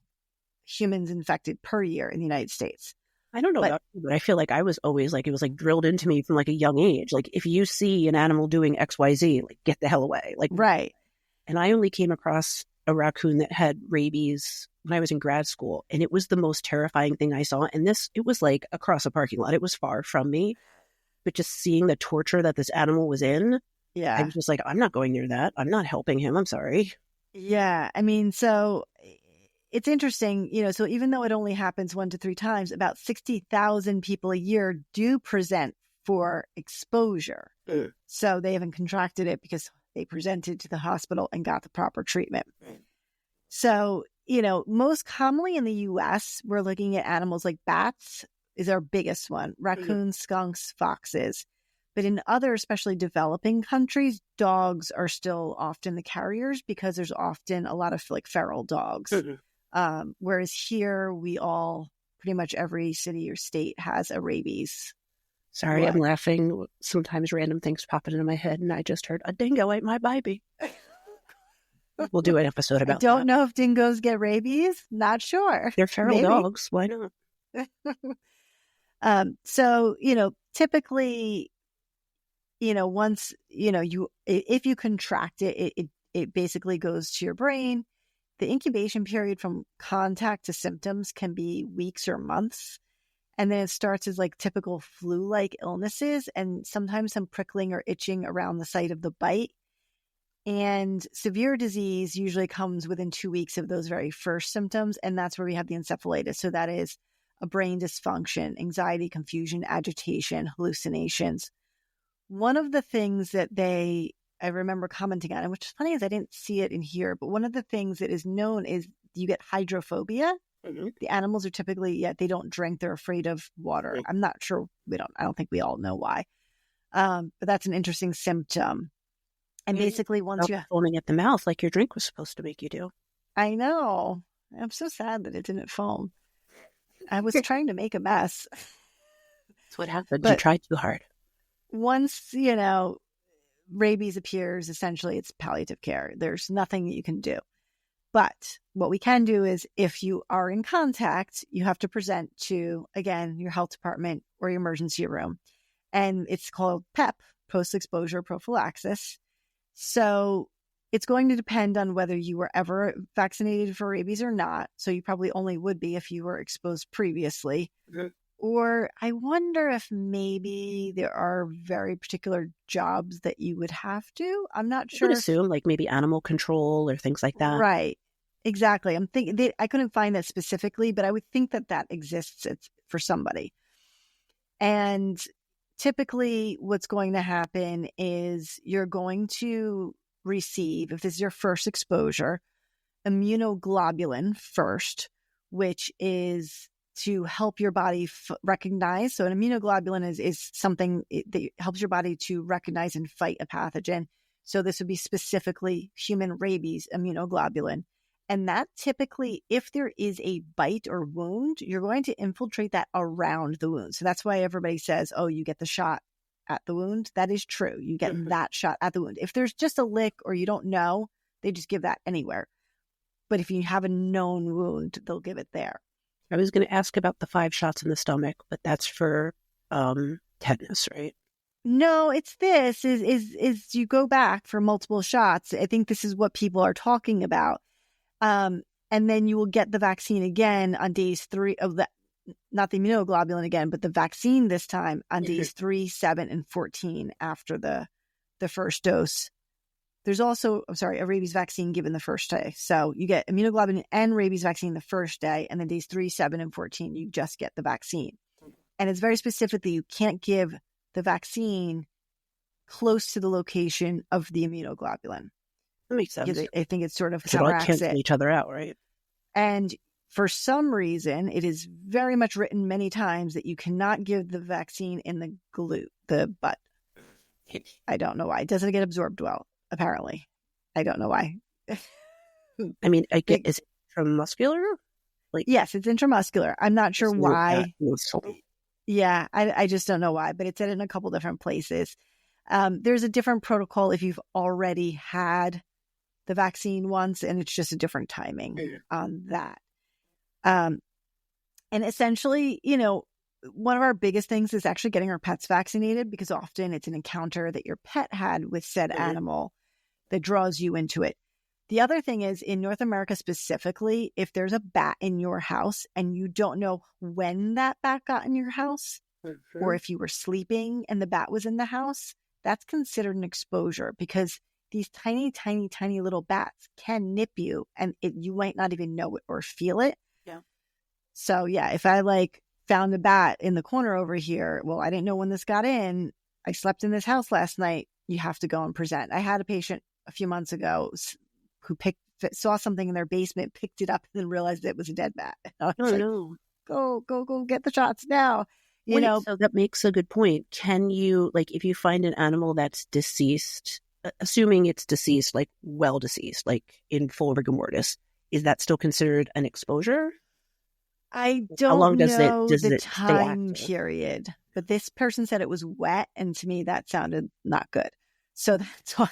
humans infected per year in the United States. I don't know about you, but I feel like I was always like, it was like drilled into me from like a young age. Like if you see an animal doing XYZ, like get the hell away. Like, right. And I only came across a raccoon that had rabies when I was in grad school. And it was the most terrifying thing I saw. And it was like across a parking lot. It was far from me. But just seeing the torture that this animal was in, I was just like, I'm not going near that. I'm not helping him. I'm sorry. Yeah. I mean, so it's interesting, so even though it only happens 1 to 3 times, about 60,000 people a year do present for exposure. So they haven't contracted it because they presented to the hospital and got the proper treatment. So, most commonly in the US, we're looking at animals like bats is our biggest one, raccoons, skunks, foxes. But in other, especially developing countries, dogs are still often the carriers because there's often a lot of like feral dogs. Whereas here, pretty much every city or state has a rabies. Sorry, I'm laughing. Sometimes random things pop into my head, and I just heard a dingo ate my baby. We'll do an episode about that. I don't know if dingoes get rabies. Not sure. They're feral dogs. Why not? So, typically, once, if you contract it, it basically goes to your brain. The incubation period from contact to symptoms can be weeks or months. And then it starts as like typical flu-like illnesses and sometimes some prickling or itching around the site of the bite. And severe disease usually comes within 2 weeks of those very first symptoms. And that's where we have the encephalitis. So that is a brain dysfunction, anxiety, confusion, agitation, hallucinations. One of the things that I remember commenting on, and which is funny is I didn't see it in here, but one of the things that is known is you get hydrophobia. The animals are typically, they don't drink. They're afraid of water. I'm not sure. I don't think we all know why. But that's an interesting symptom. And basically once you foaming at the mouth like your drink was supposed to make you do. I know. I'm so sad that it didn't foam. I was trying to make a mess. That's what happened. You tried too hard. Once, rabies appears, essentially it's palliative care. There's nothing that you can do. But what we can do is if you are in contact, you have to present to, again, your health department or your emergency room. And it's called PEP, post-exposure prophylaxis. So it's going to depend on whether you were ever vaccinated for rabies or not. So you probably only would be if you were exposed previously. Or I wonder if maybe there are very particular jobs that you would have to. I'm not sure. I would assume like maybe animal control or things like that. Right. Exactly. I'm thinking I couldn't find that specifically, but I would think that exists for somebody. And typically what's going to happen is you're going to receive, if this is your first exposure, immunoglobulin first, which is to help your body recognize. So an immunoglobulin is something that helps your body to recognize and fight a pathogen. So this would be specifically human rabies immunoglobulin. And that typically, if there is a bite or wound, you're going to infiltrate that around the wound. So that's why everybody says, oh, you get the shot at the wound. That is true. You get that shot at the wound. If there's just a lick or you don't know, they just give that anywhere. But if you have a known wound, they'll give it there. I was going to ask about the 5 shots in the stomach, but that's for tetanus, right? No, it's this is you go back for multiple shots. I think this is what people are talking about. And then you will get the vaccine again on days 3 of the, not the immunoglobulin again, but the vaccine this time on days 3, 7, and 14 after the first dose. There's also, a rabies vaccine given the first day. So you get immunoglobulin and rabies vaccine the first day, and then days 3, 7, and 14, you just get the vaccine. And it's very specific that you can't give the vaccine close to the location of the immunoglobulin. That makes sense. I think it sort of counteracts cancel each other out, right? And for some reason, it is very much written many times that you cannot give the vaccine in the glute, the butt. I don't know why. It doesn't get absorbed well, apparently. I don't know why. I mean, is it intramuscular? Like, yes, it's intramuscular. I'm not sure why. Useful. Yeah, I just don't know why, but it's said in a couple different places. There's a different protocol if you've already had the vaccine once, and it's just a different timing on that. And essentially, one of our biggest things is actually getting our pets vaccinated, because often it's an encounter that your pet had with said animal that draws you into it. The other thing is, in North America specifically, if there's a bat in your house and you don't know when that bat got in your house, or if you were sleeping and the bat was in the house, that's considered an exposure, because these tiny, tiny, tiny little bats can nip you, and you might not even know it or feel it. Yeah. So yeah, if I found the bat in the corner over here, well, I didn't know when this got in. I slept in this house last night. You have to go and present. I had a patient a few months ago who saw something in their basement, picked it up, and then realized it was a dead bat. No. Go get the shots now. So that makes a good point. Can you, if you find an animal that's deceased, assuming it's deceased, well deceased, in full rigor mortis, is that still considered an exposure? I don't How long know does the it time stay active? period, but this person said it was wet, and to me that sounded not good. So that's why,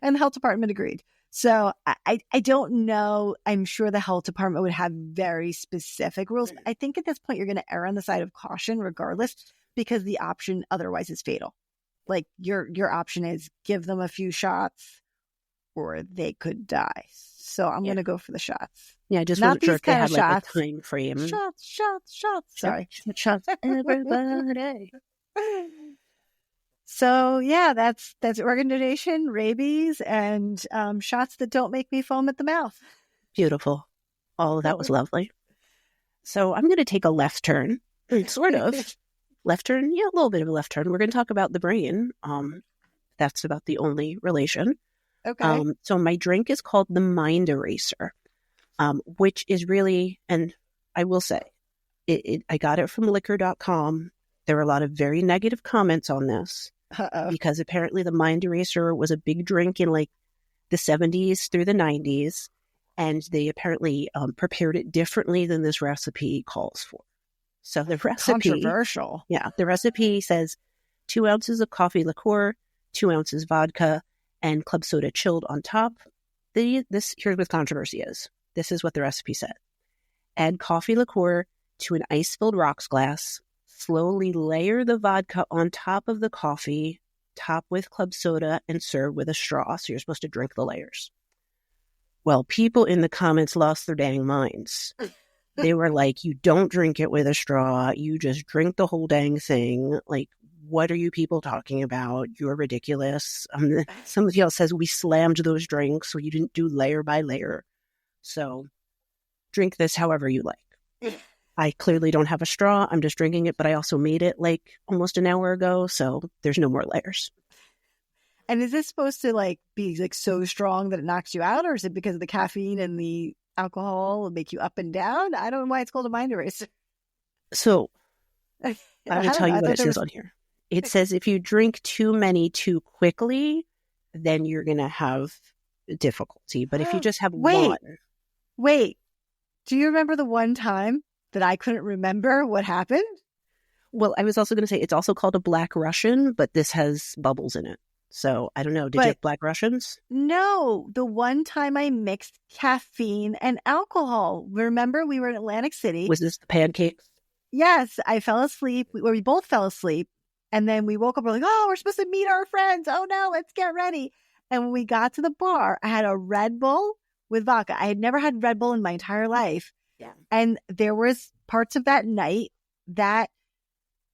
and the health department agreed. So I don't know. I'm sure the health department would have very specific rules. I think at this point you're going to err on the side of caution regardless, because the option otherwise is fatal. Your option is give them a few shots or they could die. So I'm going to go for the shots. Yeah, I just Not wasn't sure these if they kind had of shots. a time frame. Shots. Sorry. Shots, everybody. So yeah, that's organ donation, rabies, and shots that don't make me foam at the mouth. Beautiful. Oh, that was lovely. So I'm going to take a left turn, sort of. Left turn, yeah, a little bit of a left turn. We're going to talk about the brain. That's about the only relation. Okay. So my drink is called the Mind Eraser, which is really, and I will say, I got it from liquor.com. There were a lot of very negative comments on this. Because apparently the Mind Eraser was a big drink in the 70s through the 90s, and they apparently prepared it differently than this recipe calls for. So the recipe... Controversial. Yeah, the recipe says 2 ounces of coffee liqueur, 2 ounces vodka, and club soda chilled on top. Here's what controversy is. This is what the recipe said. Add coffee liqueur to an ice-filled rocks glass. Slowly layer the vodka on top of the coffee, top with club soda, and serve with a straw. So you're supposed to drink the layers. Well, people in the comments lost their dang minds. They were like, you don't drink it with a straw. You just drink the whole dang thing. What are you people talking about? You're ridiculous. Somebody else says we slammed those drinks, so you didn't do layer by layer. So drink this however you like. I clearly don't have a straw. I'm just drinking it, but I also made it almost an hour ago, so there's no more layers. And is this supposed to be so strong that it knocks you out, or is it because of the caffeine and the alcohol will make you up and down? I don't know why it's called a Mind Eraser. So I will tell you what it says on here. It says if you drink too many too quickly, then you're going to have difficulty. But if you just have one. Wait, do you remember the one time that I couldn't remember what happened? Well, I was also going to say it's also called a Black Russian, but this has bubbles in it. So I don't know. Did you have Black Russians? No, the one time I mixed caffeine and alcohol. Remember, we were in Atlantic City. Was this the pancakes? Yes, I fell asleep. We both fell asleep. And then we woke up, we're like, oh, we're supposed to meet our friends. Oh no, let's get ready. And when we got to the bar, I had a Red Bull with vodka. I had never had Red Bull in my entire life. Yeah. And there was parts of that night that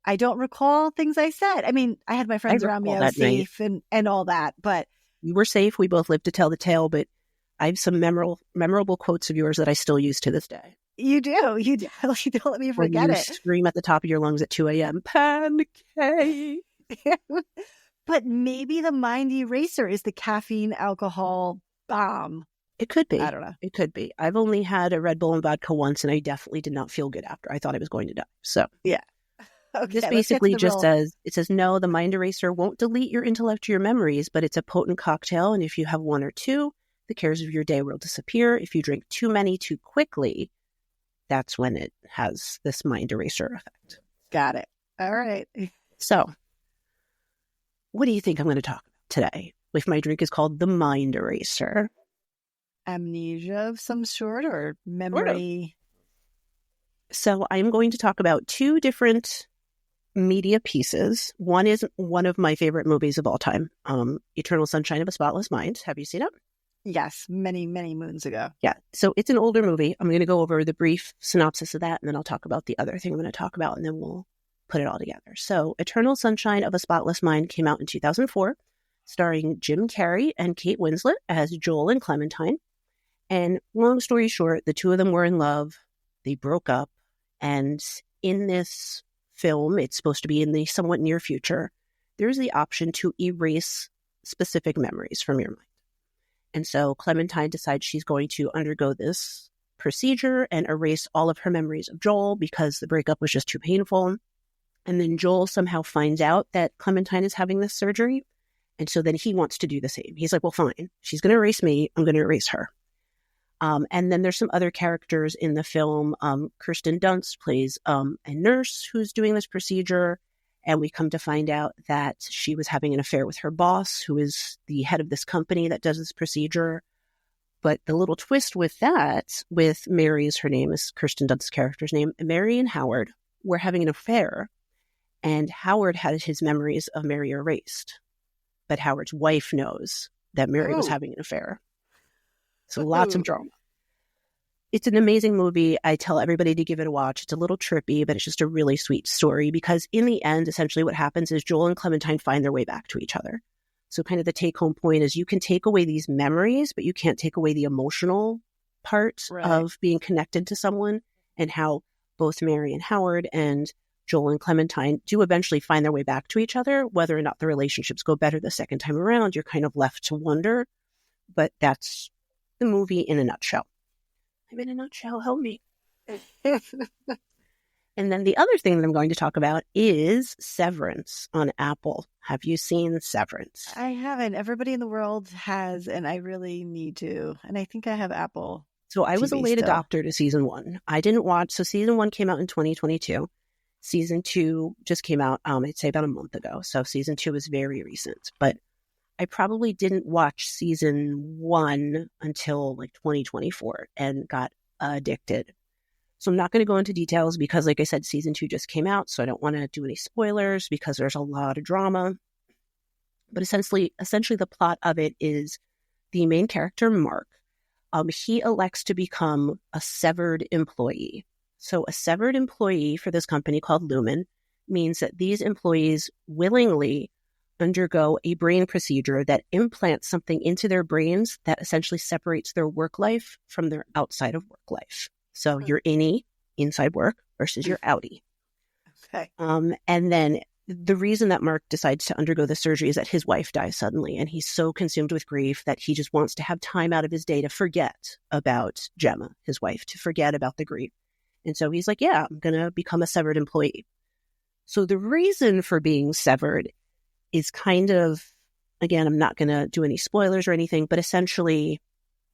I don't recall things I said. I mean, I had my friends around me. I was safe and all that, but you were safe. We both lived to tell the tale, but I have some memorable quotes of yours that I still use to this day. You do. You don't let me forget it. Scream at the top of your lungs at 2 a.m. Pancake. But maybe the Mind Eraser is the caffeine alcohol bomb. It could be. I don't know. It could be. I've only had a Red Bull and vodka once, and I definitely did not feel good after. I thought I was going to die. So yeah. Okay, this basically just says, no, the Mind Eraser won't delete your intellect or your memories, but it's a potent cocktail. And if you have one or two, the cares of your day will disappear. If you drink too many too quickly, that's when it has this mind eraser effect. Got it. All right. So, what do you think I'm going to talk about today? If my drink is called the mind eraser. Amnesia of some sort or memory? So I'm going to talk about two different media pieces. One is one of my favorite movies of all time, Eternal Sunshine of a Spotless Mind. Have you seen it? Yes, many, many moons ago. Yeah. So it's an older movie. I'm going to go over the brief synopsis of that, and then I'll talk about the other thing I'm going to talk about, and then we'll put it all together. So Eternal Sunshine of a Spotless Mind came out in 2004, starring Jim Carrey and Kate Winslet as Joel and Clementine. And long story short, the two of them were in love. They broke up. And in this film, it's supposed to be in the somewhat near future, there's the option to erase specific memories from your mind. And so Clementine decides she's going to undergo this procedure and erase all of her memories of Joel because the breakup was just too painful. And then Joel somehow finds out that Clementine is having this surgery. And so then he wants to do the same. He's like, well, fine. She's going to erase me. I'm going to erase her. And then there's some other characters in the film. Kirsten Dunst plays a nurse who's doing this procedure. And we come to find out that she was having an affair with her boss, who is the head of this company that does this procedure. But the little twist with that, with Mary is her name, is Kirsten Dunst's character's name. Mary and Howard were having an affair. And Howard had his memories of Mary erased. But Howard's wife knows that Mary was having an affair. So lots of drama. It's an amazing movie. I tell everybody to give it a watch. It's a little trippy, but it's just a really sweet story because in the end, essentially what happens is Joel and Clementine find their way back to each other. So kind of the take-home point is you can take away these memories, but you can't take away the emotional part of being connected to someone, and how both Mary and Howard and Joel and Clementine do eventually find their way back to each other. Whether or not the relationships go better the second time around, you're kind of left to wonder. But that's the movie in a nutshell. I'm in a nutshell, help me. And then the other thing that I'm going to talk about is Severance on Apple. Have you seen Severance? I haven't. Everybody in the world has, and I really need to. And I think I have Apple. So I was a late adopter to season 1. I didn't watch. So season 1 came out in 2022. Season 2 just came out, I'd say about a month ago. So season 2 is very recent. But I probably didn't watch season 1 until like 2024 and got addicted. So I'm not going to go into details because, like I said, season 2 just came out. So I don't want to do any spoilers because there's a lot of drama. But essentially the plot of it is the main character, Mark. He elects to become a severed employee. So a severed employee for this company called Lumen means that these employees willingly undergo a brain procedure that implants something into their brains that essentially separates their work life from their outside of work life. So your innie, inside work, versus your outie. Okay. And then the reason that Mark decides to undergo the surgery is that his wife dies suddenly, and he's so consumed with grief that he just wants to have time out of his day to forget about Gemma, his wife, to forget about the grief. And so he's like, yeah, I'm going to become a severed employee. So the reason for being severed is kind of, again, I'm not going to do any spoilers or anything, but essentially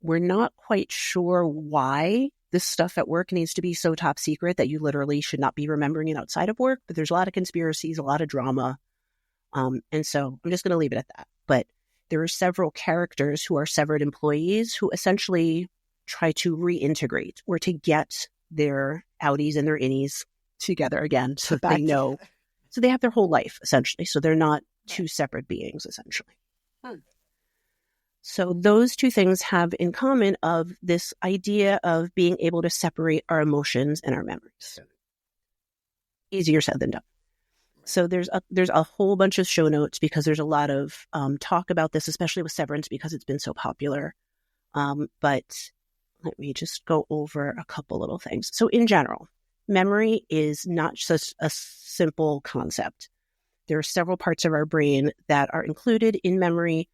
we're not quite sure why this stuff at work needs to be so top secret that you literally should not be remembering it outside of work. But there's a lot of conspiracies, a lot of drama. And so I'm just going to leave it at that. But there are several characters who are severed employees who essentially try to reintegrate or to get their outies and their innies together again so they know. So they have their whole life, essentially. So they're not two separate beings, essentially. So those two things have in common of this idea of being able to separate our emotions and our memories. Easier said than done. So there's a whole bunch of show notes because there's a lot of talk about this, especially with Severance because it's been so popular. But let me just go over a couple little things. So in general, memory is not just a simple concept. There are several parts of our brain that are included in memory,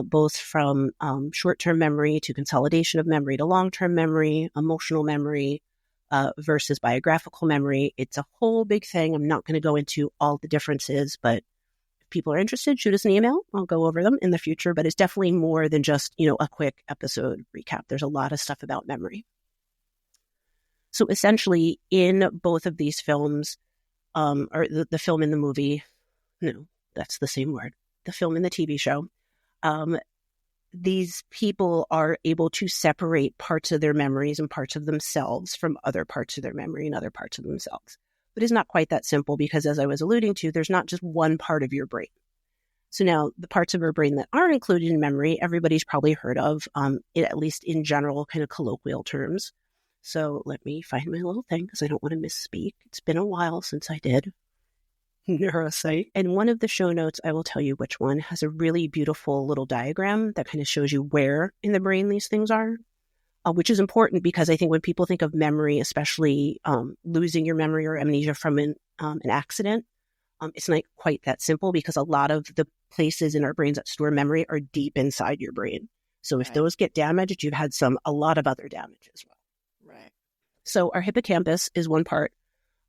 both from short-term memory to consolidation of memory to long-term memory, emotional memory versus biographical memory. It's a whole big thing. I'm not going to go into all the differences, but if people are interested, shoot us an email. I'll go over them in the future, but it's definitely more than just, a quick episode recap. There's a lot of stuff about memory. So essentially, in both of these films, or the film and the movie, no, that's the same word, the film and the TV show, these people are able to separate parts of their memories and parts of themselves from other parts of their memory and other parts of themselves. But it's not quite that simple because, as I was alluding to, there's not just one part of your brain. So now the parts of our brain that aren't included in memory, everybody's probably heard of, at least in general kind of colloquial terms. So let me find my little thing because I don't want to misspeak. It's been a while since I did Neuroscience. And one of the show notes, I will tell you which one, has a really beautiful little diagram that kind of shows you where in the brain these things are, which is important because I think when people think of memory, especially losing your memory or amnesia from an accident, it's not quite that simple because a lot of the places in our brains that store memory are deep inside your brain. So if those get damaged, you've had a lot of other damage as well. Right. So our hippocampus is one part,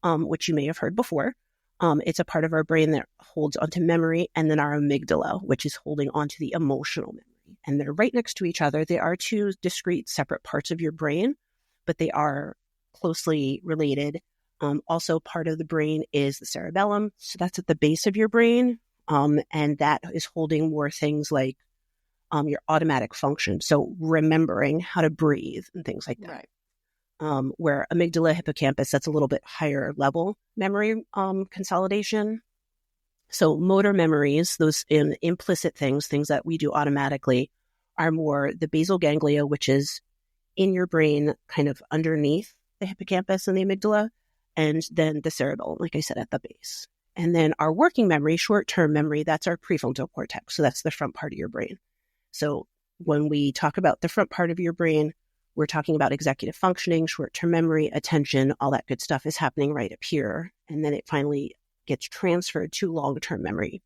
which you may have heard before. It's a part of our brain that holds onto memory, and then our amygdala, which is holding onto the emotional memory. And they're right next to each other. They are two discrete, separate parts of your brain, but they are closely related. Also, part of the brain is the cerebellum. So that's at the base of your brain, and that is holding more things like your automatic function. So remembering how to breathe and things like that. Right. Where amygdala, hippocampus, that's a little bit higher level memory consolidation. So motor memories, those implicit things that we do automatically, are more the basal ganglia, which is in your brain kind of underneath the hippocampus and the amygdala, and then the cerebellum, like I said, at the base. And then our working memory, short-term memory, that's our prefrontal cortex. So that's the front part of your brain. So when we talk about the front part of your brain, we're talking about executive functioning, short-term memory, attention, all that good stuff is happening right up here. And then it finally gets transferred to long-term memory.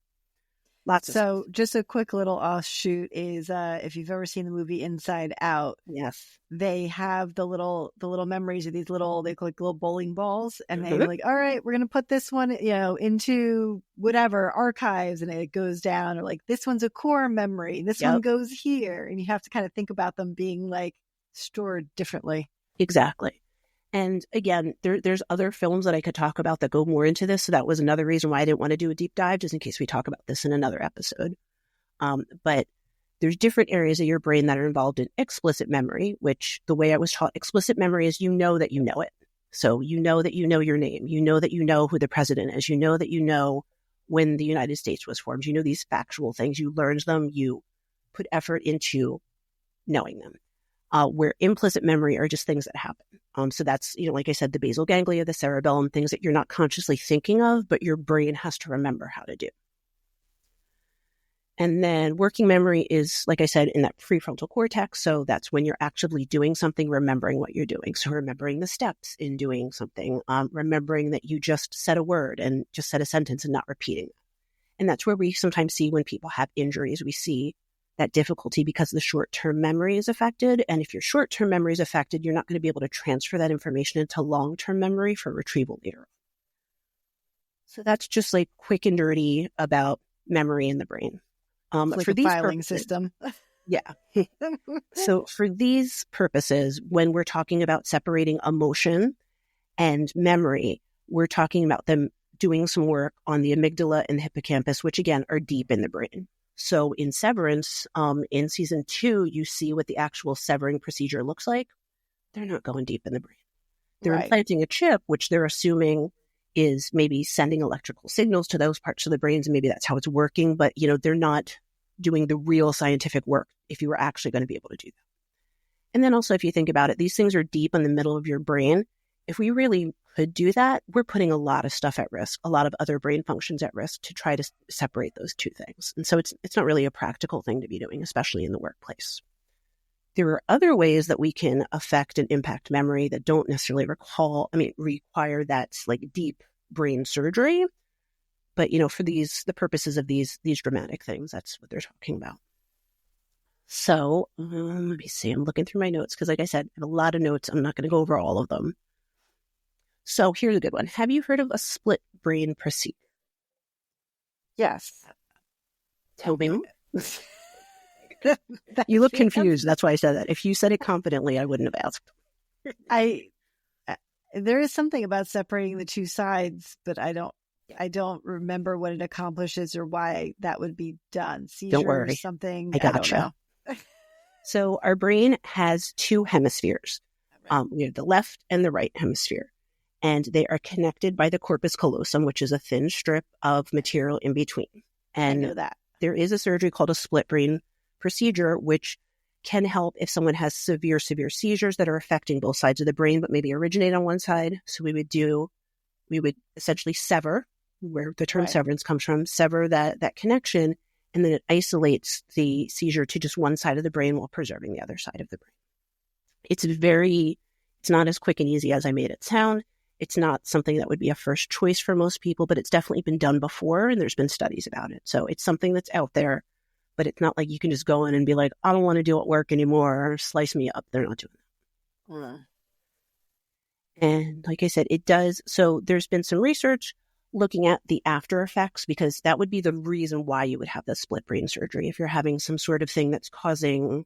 So just a quick little offshoot is if you've ever seen the movie Inside Out, yes, they have the little memories of these little, they look like little bowling balls, and they're like, all right, we're gonna put this one, into whatever archives, and it goes down, or like this one's a core memory, this one goes here, and you have to kind of think about them being like stored differently. Exactly. And again, there's other films that I could talk about that go more into this. So that was another reason why I didn't want to do a deep dive, just in case we talk about this in another episode. But there's different areas of your brain that are involved in explicit memory, which the way I was taught, explicit memory is you know that you know it. So you know that you know your name. You know that you know who the president is. You know that you know when the United States was formed. You know these factual things. You learned them. You put effort into knowing them. Where implicit memory are just things that happen. So that's, like I said, the basal ganglia, the cerebellum, things that you're not consciously thinking of, but your brain has to remember how to do. And then working memory is, like I said, in that prefrontal cortex. So that's when you're actively doing something, remembering what you're doing. So remembering the steps in doing something, remembering that you just said a word and just said a sentence and not repeating it. And that's where we sometimes see when people have injuries, we see that difficulty because the short-term memory is affected. And if your short-term memory is affected, you're not going to be able to transfer that information into long-term memory for retrieval later on. So that's just like quick and dirty about memory in the brain. Like for a these filing purposes, system. Yeah. So for these purposes, when we're talking about separating emotion and memory, we're talking about them doing some work on the amygdala and the hippocampus, which again are deep in the brain. So in Severance, in season 2, you see what the actual severing procedure looks like. They're not going deep in the brain. They're implanting a chip, which they're assuming is maybe sending electrical signals to those parts of the brains, and maybe that's how it's working. But, they're not doing the real scientific work if you were actually going to be able to do that. And then also, if you think about it, these things are deep in the middle of your brain. If we really could do that, we're putting a lot of stuff at risk, a lot of other brain functions at risk to try to separate those two things. And so it's not really a practical thing to be doing, especially in the workplace. There are other ways that we can affect and impact memory that don't necessarily require that like deep brain surgery. But, for the purposes of these dramatic things, that's what they're talking about. So let me see. I'm looking through my notes because, like I said, I have a lot of notes. I'm not going to go over all of them. So here's a good one. Have you heard of a split brain procedure? Yes. Tell me. You look confused. That's why I said that. If you said it confidently, I wouldn't have asked. There is something about separating the two sides, but I don't remember what it accomplishes or why that would be done. Seizure Don't worry. or something. I don't gotcha. know. So our brain has two hemispheres. We have the left and the right hemisphere, and they are connected by the corpus callosum, which is a thin strip of material in between. And I know that. there is a surgery called a split brain procedure, which can help if someone has severe seizures that are affecting both sides of the brain, but maybe originate on one side. So we would essentially sever, where the term severance comes from, sever that connection, and then it isolates the seizure to just one side of the brain while preserving the other side of the brain. It's not as quick and easy as I made it sound. It's not something that would be a first choice for most people, but it's definitely been done before, and there's been studies about it. So it's something that's out there, but it's not like you can just go in and be like, I don't want to do it work anymore, or slice me up. They're not doing that. And like I said, it does. So there's been some research looking at the after effects, because that would be the reason why you would have the split brain surgery. If you're having some sort of thing that's causing,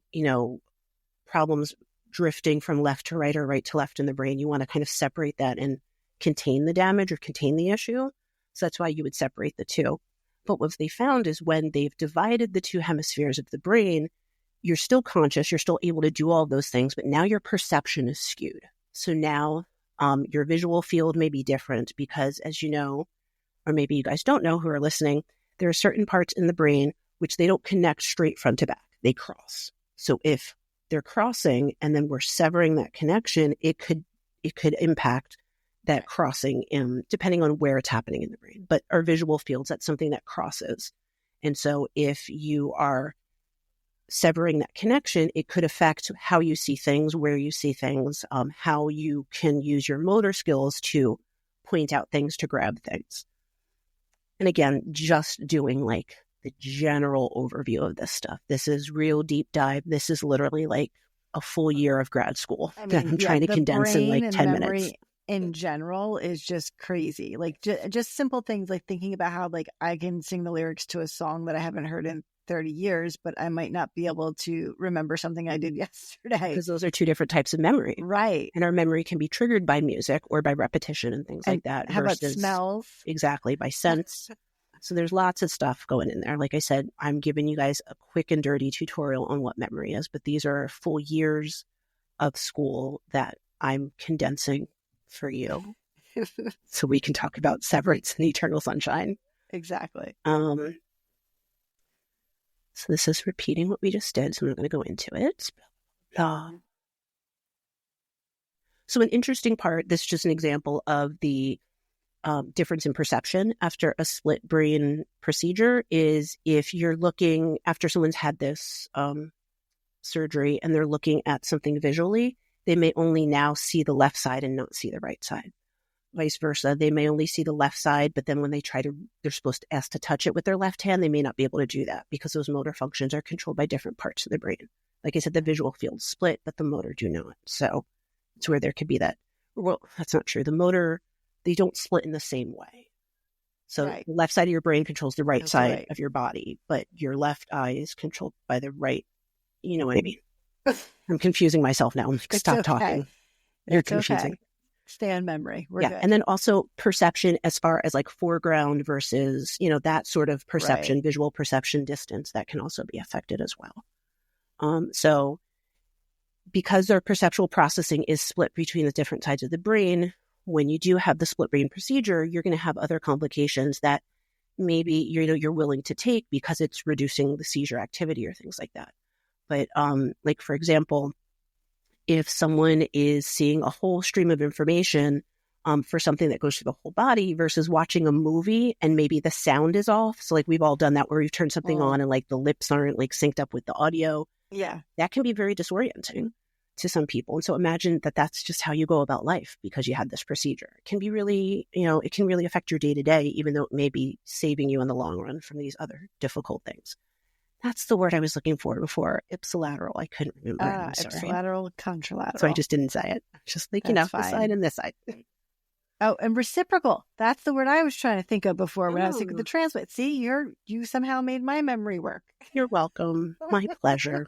problems drifting from left to right or right to left in the brain, you want to kind of separate that and contain the damage or contain the issue. So that's why you would separate the two. But what they found is when they've divided the two hemispheres of the brain, you're still conscious, you're still able to do all of those things, but now your perception is skewed. So now your visual field may be different because, as you know, or maybe you guys don't know who are listening, there are certain parts in the brain which they don't connect straight front to back. They cross. So if they're crossing and then we're severing that connection, it could impact that crossing depending on where it's happening in the brain. But our visual fields, that's something that crosses. And so if you are severing that connection, it could affect how you see things, where you see things, how you can use your motor skills to point out things, to grab things. And again, just doing like the general overview of this stuff. This is real deep dive. This is literally like a full year of grad school that I'm trying to condense in like 10 minutes. In general is just crazy. Like just simple things like thinking about how like I can sing the lyrics to a song that I haven't heard in 30 years, but I might not be able to remember something I did yesterday. Because those are two different types of memory. Right. And our memory can be triggered by music or by repetition and things like that. How about smells? Exactly, by sense. So there's lots of stuff going in there. Like I said, I'm giving you guys a quick and dirty tutorial on what memory is, but these are full years of school that I'm condensing for you so we can talk about Severance and Eternal Sunshine. Exactly. So this is repeating what we just did, so I'm not going to go into it. So an interesting part, this is just an example of the difference in perception after a split brain procedure, is if you're looking after someone's had this surgery and they're looking at something visually, they may only now see the left side and not see the right side. Vice versa, they may only see the left side, but then when they're supposed to ask to touch it with their left hand, they may not be able to do that because those motor functions are controlled by different parts of the brain. Like I said, the visual fields split, but the motor do not. So it's where there could be that. Well, that's not true. The motor, they don't split in the same way. So the left side of your brain controls the right side of your body, but your left eye is controlled by the right. You know what I mean? I'm confusing myself now. Stop talking. You're confusing. Okay. Stay on memory. We're good. And then also perception as far as like foreground versus, that sort of perception, visual perception distance, that can also be affected as well. So because our perceptual processing is split between the different sides of the brain, when you do have the split brain procedure, you're going to have other complications that maybe you're willing to take because it's reducing the seizure activity or things like that. But like, for example, if someone is seeing a whole stream of information for something that goes through the whole body versus watching a movie and maybe the sound is off. So like we've all done that where we've turned something on and like the lips aren't like synced up with the audio. Yeah. That can be very disorienting to some people. And so imagine that that's just how you go about life because you had this procedure. It can be really, it can really affect your day to day, even though it may be saving you in the long run from these other difficult things. That's the word I was looking for before. Ipsilateral. I couldn't remember. I'm sorry. Ipsilateral, contralateral. So I just didn't say it. Just like, this side and this side. Oh, and reciprocal. That's the word I was trying to think of before when I was thinking of the translate. See, you somehow made my memory work. You're welcome. My pleasure.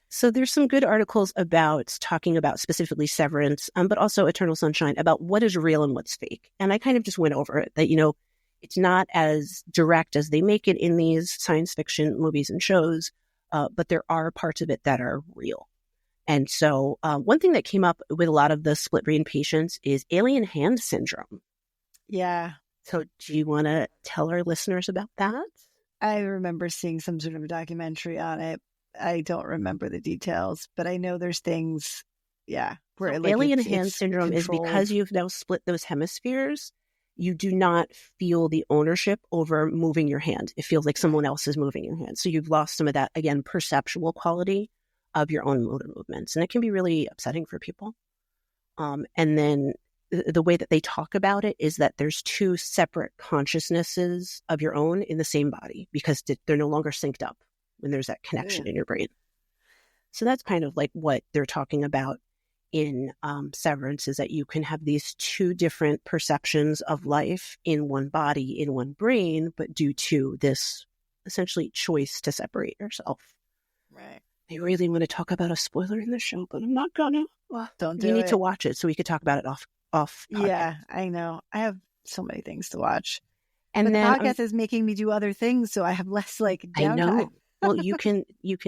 So there's some good articles about talking about specifically Severance, but also Eternal Sunshine, about what is real and what's fake. And I kind of just went over it, that, it's not as direct as they make it in these science fiction movies and shows, but there are parts of it that are real. And so one thing that came up with a lot of the split brain patients is alien hand syndrome. Yeah. So do you want to tell our listeners about that? I remember seeing some sort of a documentary on it. I don't remember the details, but I know there's things, where alien hand syndrome is because you've now split those hemispheres. You do not feel the ownership over moving your hand. It feels like someone else is moving your hand. So you've lost some of that, again, perceptual quality of your own motor movements. And it can be really upsetting for people. And then the way that they talk about it is that there's two separate consciousnesses of your own in the same body, because they're no longer synced up when there's that connection in your brain. So that's kind of like what they're talking about in Severance, is that you can have these two different perceptions of life in one body, in one brain, but due to this essentially choice to separate yourself. Right. I really want to talk about a spoiler in the show, but I'm not gonna. Well, don't do you it. You need to watch it so we could talk about it off podcast. Yeah, I know. I have so many things to watch. And but then the podcast is making me do other things, so I have less downtime. I know. Well, you can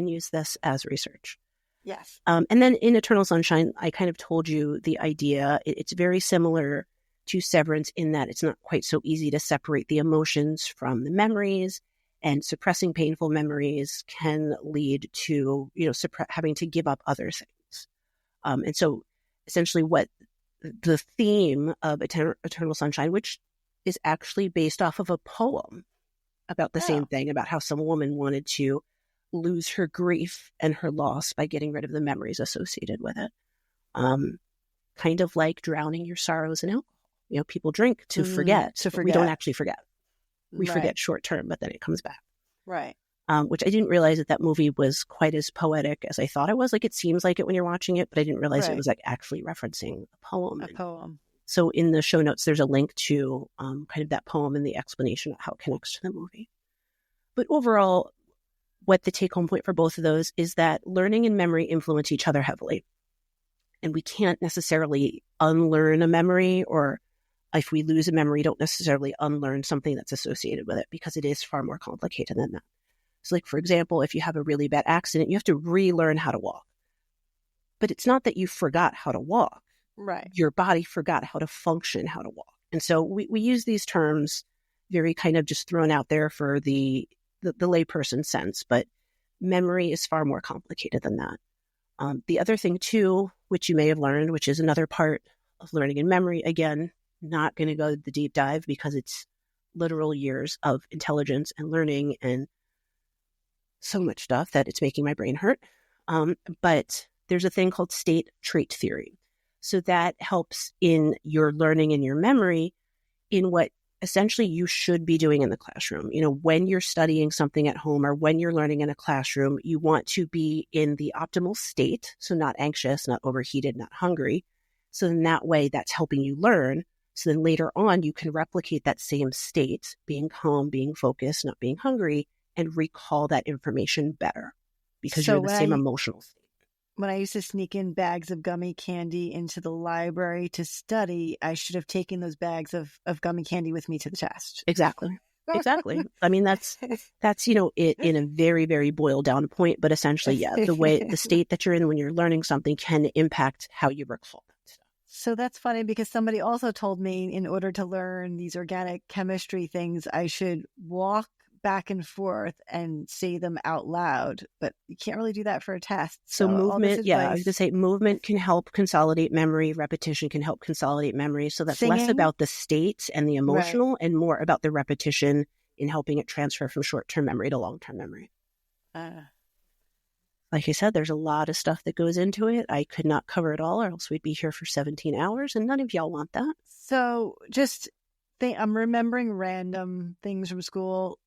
use this as research. Yes. And then in Eternal Sunshine, I kind of told you the idea. It's very similar to Severance in that it's not quite so easy to separate the emotions from the memories, and suppressing painful memories can lead to, having to give up other things. And so essentially what the theme of Eternal Sunshine, which is actually based off of a poem about the same thing, about how some woman wanted to lose her grief and her loss by getting rid of the memories associated with it. Kind of like drowning your sorrows in alcohol. People drink to forget. We don't actually forget. We forget short term, but then it comes back. Right. Which I didn't realize that movie was quite as poetic as I thought it was. Like, it seems like it when you're watching it, but I didn't realize it was like actually referencing a poem. So in the show notes, there's a link to kind of that poem and the explanation of how it connects to the movie. But overall, what the take-home point for both of those is that learning and memory influence each other heavily. And we can't necessarily unlearn a memory, or if we lose a memory, don't necessarily unlearn something that's associated with it, because it is far more complicated than that. So like, for example, if you have a really bad accident, you have to relearn how to walk. But it's not that you forgot how to walk. Right. Your body forgot how to function, how to walk. And so we use these terms very kind of just thrown out there for the layperson sense, but memory is far more complicated than that. The other thing too, which you may have learned, which is another part of learning and memory, again, not going to go the deep dive because it's literal years of intelligence and learning and so much stuff that it's making my brain hurt. But there's a thing called state trait theory. So that helps in your learning and your memory in what essentially you should be doing in the classroom. When you're studying something at home or when you're learning in a classroom, you want to be in the optimal state. So not anxious, not overheated, not hungry. So in that way, that's helping you learn. So then later on, you can replicate that same state, being calm, being focused, not being hungry, and recall that information better because you're in the same emotional state. When I used to sneak in bags of gummy candy into the library to study, I should have taken those bags of gummy candy with me to the test. Exactly. I mean, that's it in a very, very boiled down point. But essentially, the state that you're in when you're learning something can impact how you recall that stuff. So that's funny because somebody also told me in order to learn these organic chemistry things, I should walk back and forth and say them out loud, but you can't really do that for a test. So movement, I was going to say movement can help consolidate memory. Repetition can help consolidate memory. So that's less about the state and the emotional and more about the repetition in helping it transfer from short-term memory to long-term memory. Like I said, there's a lot of stuff that goes into it. I could not cover it all or else we'd be here for 17 hours and none of y'all want that. So I'm remembering random things from school.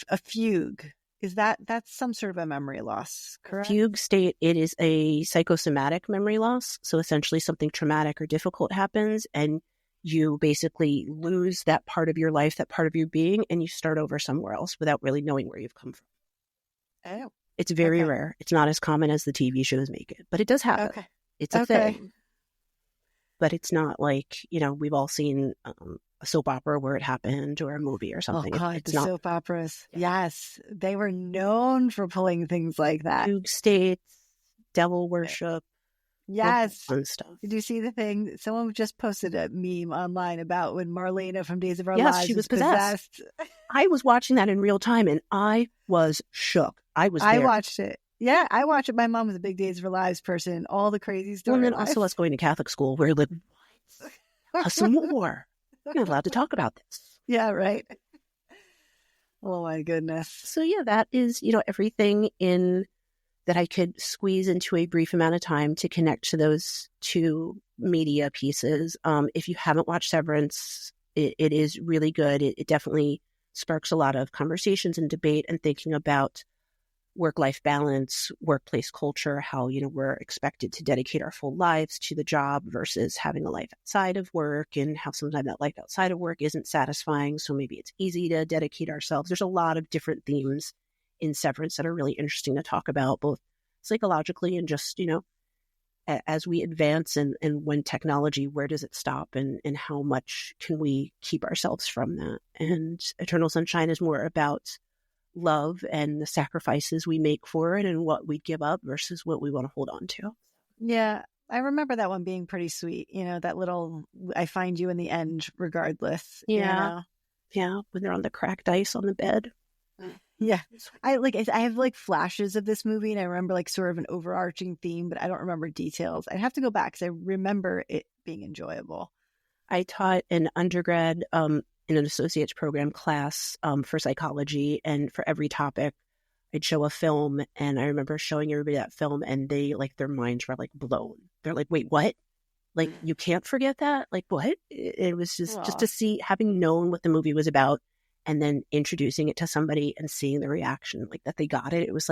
A fugue, that's some sort of a memory loss, correct? Fugue state, it is a psychosomatic memory loss. So essentially something traumatic or difficult happens and you basically lose that part of your life, that part of your being, and you start over somewhere else without really knowing where you've come from. Oh. It's very Okay. rare. It's not as common as the TV shows make it, but it does happen. Okay. It's a Okay. thing. But it's not like, we've all seen a soap opera where it happened or a movie or something. Oh, God, It's the not. soap operas. Yes. They were known for pulling things like that. Fugue states, devil worship, Yes. fun stuff. Did you see the thing? Someone just posted a meme online about when Marlena from Days of Our Yes, Lives she was possessed. I was watching that in real time and I was shook. I was there. I watched it. Yeah, I watched it. My mom was a big Days of Our Lives person. All the crazy stories. Well, and then also us going to Catholic school, we're like, what? Some more. We're not allowed to talk about this. Yeah, right. Oh my goodness. So yeah, that is, everything in that I could squeeze into a brief amount of time to connect to those two media pieces. If you haven't watched Severance, it is really good. It definitely sparks a lot of conversations and debate and thinking about work-life balance, workplace culture, how, we're expected to dedicate our full lives to the job versus having a life outside of work, and how sometimes that life outside of work isn't satisfying. So maybe it's easy to dedicate ourselves. There's a lot of different themes in Severance that are really interesting to talk about, both psychologically and just, as we advance and when technology, where does it stop and how much can we keep ourselves from that? And Eternal Sunshine is more about love and the sacrifices we make for it and what we give up versus what we want to hold on to. Yeah, I remember that one being pretty sweet. that little, I find you in the end regardless. Yeah. Yeah, when they're on the cracked ice on the bed. Yeah. I have like flashes of this movie and I remember like sort of an overarching theme, but I don't remember details. I'd have to go back because I remember it being enjoyable. I taught an undergrad in an associate's program class for psychology, and for every topic I'd show a film, and I remember showing everybody that film and they their minds were blown. They're like, wait, what? You can't forget that? What? It was just to see, having known what the movie was about and then introducing it to somebody and seeing the reaction, that they got it. It was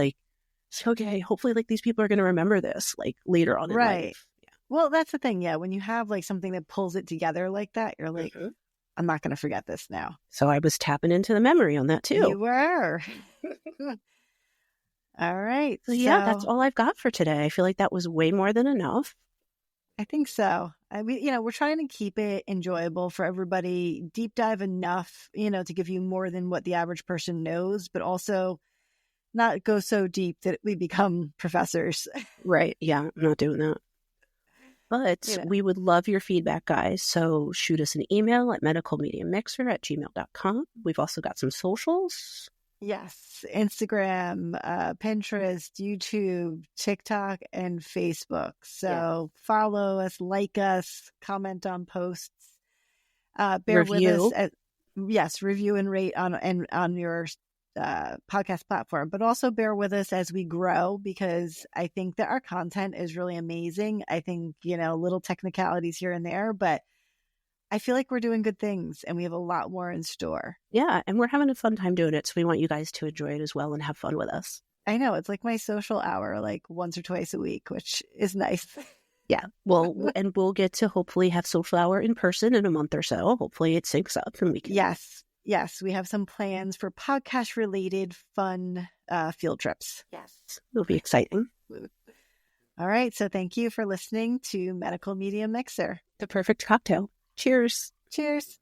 okay, hopefully these people are going to remember this later on in life. Yeah. Well, that's the thing. Yeah. When you have something that pulls it together like that, you're like, I'm not going to forget this now. So I was tapping into the memory on that too. You were. All right. So yeah, that's all I've got for today. I feel like that was way more than enough. I think so. We're trying to keep it enjoyable for everybody, deep dive enough, to give you more than what the average person knows, but also not go so deep that we become professors. Right. Yeah, I'm not doing that. But we would love your feedback, guys. So shoot us an email at medicalmediamixer@gmail.com. We've also got some socials. Yes. Instagram, Pinterest, YouTube, TikTok, and Facebook. So follow us, like us, comment on posts. Bear review. with us. Review and rate on your podcast platform, but also bear with us as we grow, because I think that our content is really amazing. I think, little technicalities here and there, but I feel like we're doing good things and we have a lot more in store. Yeah, and we're having a fun time doing it, so we want you guys to enjoy it as well and have fun with us. I know, it's like my social hour, once or twice a week, which is nice. Yeah, well, and we'll get to hopefully have social hour in person in a month or so. Hopefully it syncs up and we can... Yes, we have some plans for podcast-related fun field trips. Yes, it'll be exciting. All right, so thank you for listening to Medical Media Mixer. The perfect cocktail. Cheers. Cheers.